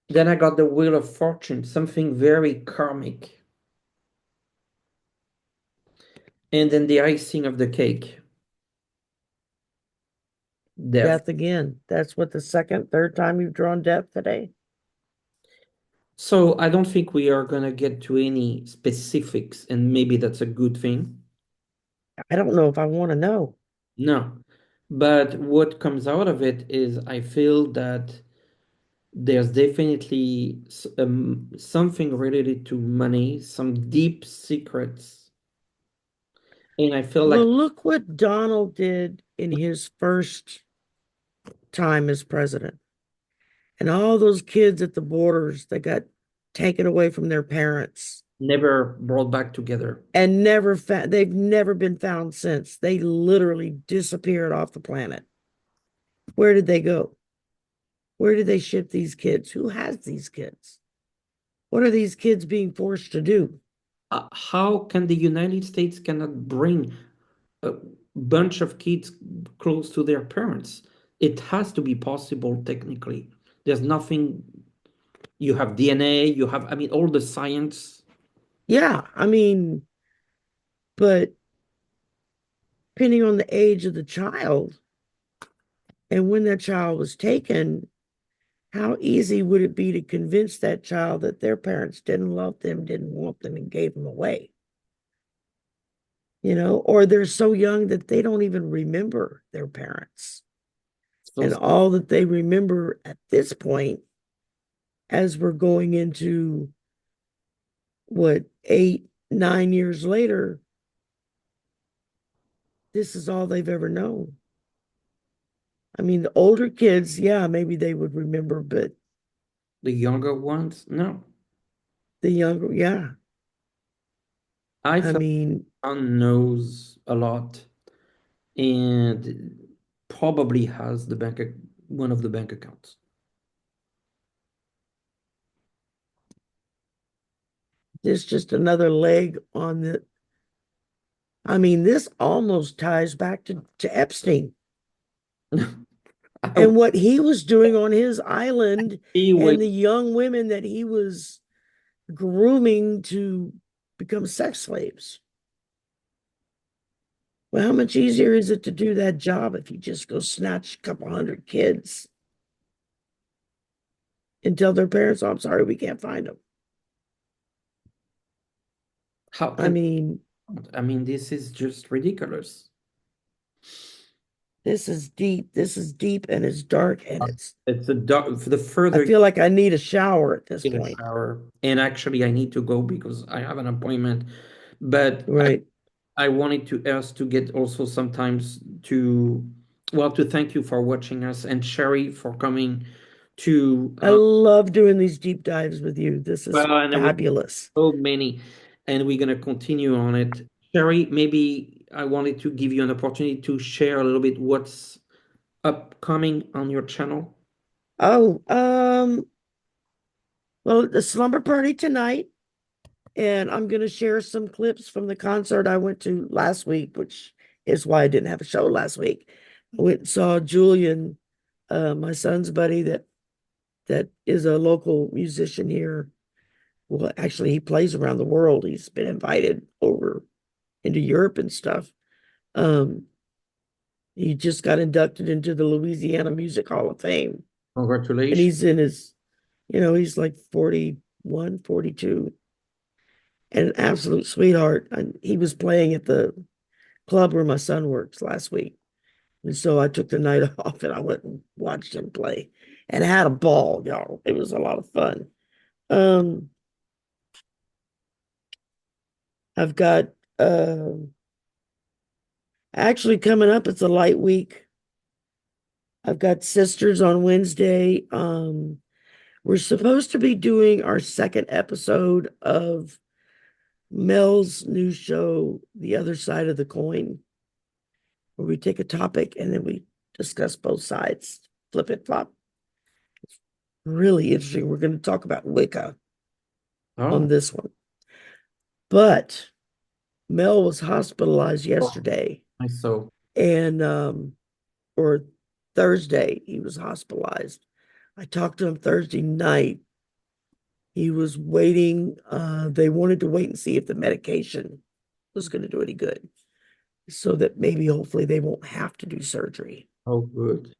Speaker 1: Then I got the Wheel of Fortune, something very karmic. And then the icing of the cake, death.
Speaker 2: Death again. That's what the second, third time you've drawn death today.
Speaker 1: So I don't think we are gonna get to any specifics, and maybe that's a good thing.
Speaker 2: I don't know if I want to know.
Speaker 1: No. But what comes out of it is I feel that there's definitely something related to money, some deep secrets. And I feel like
Speaker 2: Well, look what Donald did in his first time as president. And all those kids at the borders that got taken away from their parents
Speaker 1: never brought back together.
Speaker 2: and they've never been found since. They literally disappeared off the planet. Where did they go? Where did they ship these kids? Who has these kids? What are these kids being forced to do?
Speaker 1: How can the United States cannot bring a bunch of kids close to their parents? It has to be possible technically. There's nothing. You have DNA, you have, I mean, all the science.
Speaker 2: Yeah, I mean, but depending on the age of the child and when that child was taken, how easy would it be to convince that child that their parents didn't love them, didn't want them, and gave them away? or they're so young that they don't even remember their parents.
Speaker 1: So
Speaker 2: And all that they remember at this point, as we're going into what, 8, 9 years later, this is all they've ever known. I mean, the older kids, yeah, maybe they would remember, but
Speaker 1: the younger ones, no.
Speaker 2: the younger, yeah.
Speaker 1: I
Speaker 2: I
Speaker 1: felt
Speaker 2: mean,
Speaker 1: son knows a lot and probably has one of the bank accounts.
Speaker 2: there's just another leg on the. I mean, this almost ties back to Epstein
Speaker 1: I
Speaker 2: and what he was doing on his island
Speaker 1: see when
Speaker 2: and the young women that he was grooming to become sex slaves. Well, how much easier is it to do that job if you just go snatch a couple hundred kids and tell their parents, oh, I'm sorry, we can't find them?
Speaker 1: how
Speaker 2: I
Speaker 1: can
Speaker 2: mean,
Speaker 1: I mean this is just ridiculous.
Speaker 2: this is deep. This is deep and it's dark and
Speaker 1: It's a dark for the
Speaker 2: I
Speaker 1: further
Speaker 2: feel like I need a shower at this
Speaker 1: in a
Speaker 2: point.
Speaker 1: shower. And actually I need to go because I have an appointment. But
Speaker 2: Right.
Speaker 1: I wanted to ask to get also sometimes to well to thank you for watching us and Sherry for coming to
Speaker 2: I love doing these deep dives with you. This is
Speaker 1: well and we
Speaker 2: fabulous.
Speaker 1: so many and we're gonna continue on it. Sherry, maybe I wanted to give you an opportunity to share a little bit what's upcoming on your channel.
Speaker 2: Oh, well, the slumber party tonight, and I'm gonna share some clips from the concert I went to last week, which is why I didn't have a show last week. I went and saw Julian, my son's buddy that is a local musician here. Well, actually, he plays around the world. He's been invited over into Europe and stuff. Um, he just got inducted into the Louisiana Music Hall of Fame, and
Speaker 1: Congratulations.
Speaker 2: he's in his, he's like 41, 42, and an absolute sweetheart. And he was playing at the club where my son works last week. And so I took the night off and I went and watched him play and had a ball, y'all. It was a lot of fun. Um, I've got actually coming up, it's a light week. I've got sisters on Wednesday. We're supposed to be doing our second episode of Mel's new show, The Other Side of the Coin, where we take a topic and then we discuss both sides, flip it flop. Really interesting. We're going to talk about Wicca on
Speaker 1: Oh,
Speaker 2: this one. But Mel was hospitalized yesterday
Speaker 1: I so
Speaker 2: and or Thursday he was hospitalized. I talked to him Thursday night. He was waiting. They wanted to wait and see if the medication was going to do any good, so that maybe hopefully they won't have to do surgery
Speaker 1: oh good.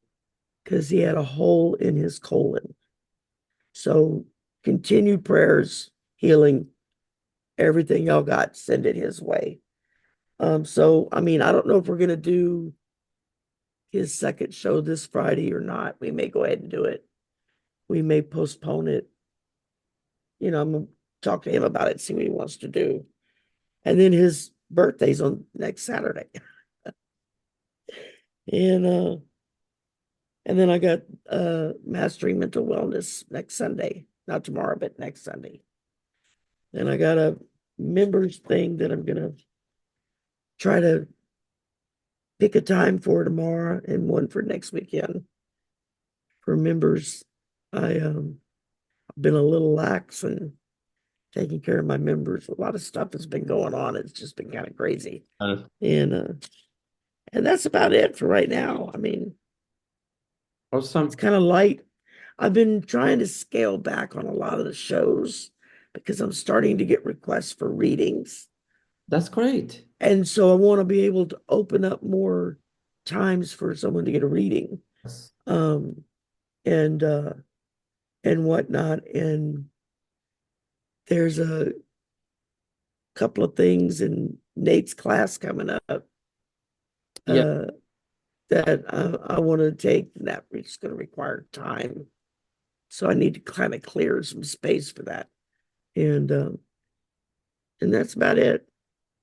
Speaker 2: because he had a hole in his colon. So continued prayers, healing, everything y'all got, send it his way. So I mean, I don't know if we're gonna do his second show this Friday or not. We may go ahead and do it. We may postpone it. I'm gonna talk to him about it, see what he wants to do. And then his birthday's on next Saturday. And and then I got mastering mental wellness next Sunday. Not tomorrow, but next Sunday. And I got a members thing that I'm gonna try to pick a time for tomorrow and one for next weekend for members. I've been a little lax and taking care of my members. A lot of stuff has been going on. It's just been kind of crazy. And that's about it for right now. I mean, it's
Speaker 1: Awesome.
Speaker 2: kind of light. I've been trying to scale back on a lot of the shows because I'm starting to get requests for readings.
Speaker 1: That's great.
Speaker 2: And so I want to be able to open up more times for someone to get a reading.
Speaker 1: Yes.
Speaker 2: Um, and whatnot. And there's a couple of things in Nate's class coming up.
Speaker 1: Yeah.
Speaker 2: That I want to take, and that it's going to require time. So I need to kind of clear some space for that. And that's about it.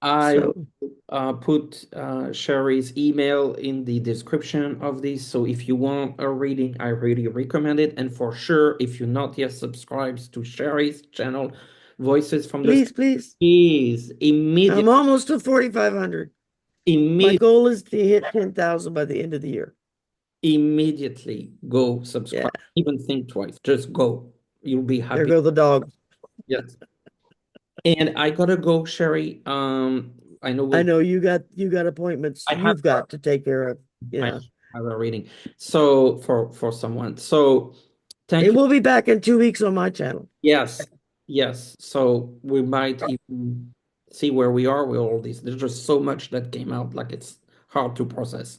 Speaker 1: I will
Speaker 2: So
Speaker 1: put Sherry's email in the description of this. So if you want a reading, I really recommend it. And for sure, if you're not yet subscribed to Sherry's channel, Voices from the
Speaker 2: please,
Speaker 1: Seas,
Speaker 2: I'm almost to 4,500. My goal is to hit 10,000 by the end of the year.
Speaker 1: immediately go
Speaker 2: Yeah,
Speaker 1: subscribe. Even think twice. Just go. You'll be
Speaker 2: there
Speaker 1: happy.
Speaker 2: go the dog.
Speaker 1: Yes. And I gotta go, Sherry. I know
Speaker 2: I
Speaker 1: we'll
Speaker 2: know you got appointments
Speaker 1: I have
Speaker 2: you've got to take care of.
Speaker 1: I
Speaker 2: Yeah.
Speaker 1: have a reading. So for someone. So thank
Speaker 2: And
Speaker 1: you.
Speaker 2: we'll be back in 2 weeks on my channel.
Speaker 1: Yes, yes. So we might even see where we are with all this. There's just so much that came out, like it's hard to process.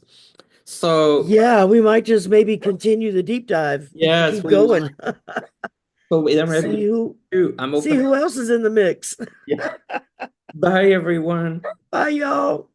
Speaker 1: So
Speaker 2: Yeah, we might just maybe continue the deep dive.
Speaker 1: yes,
Speaker 2: Keep
Speaker 1: we will.
Speaker 2: going.
Speaker 1: So whatever
Speaker 2: See who
Speaker 1: I'm
Speaker 2: see
Speaker 1: open.
Speaker 2: who else is in the mix.
Speaker 1: Yeah. Bye, everyone.
Speaker 2: Bye, y'all.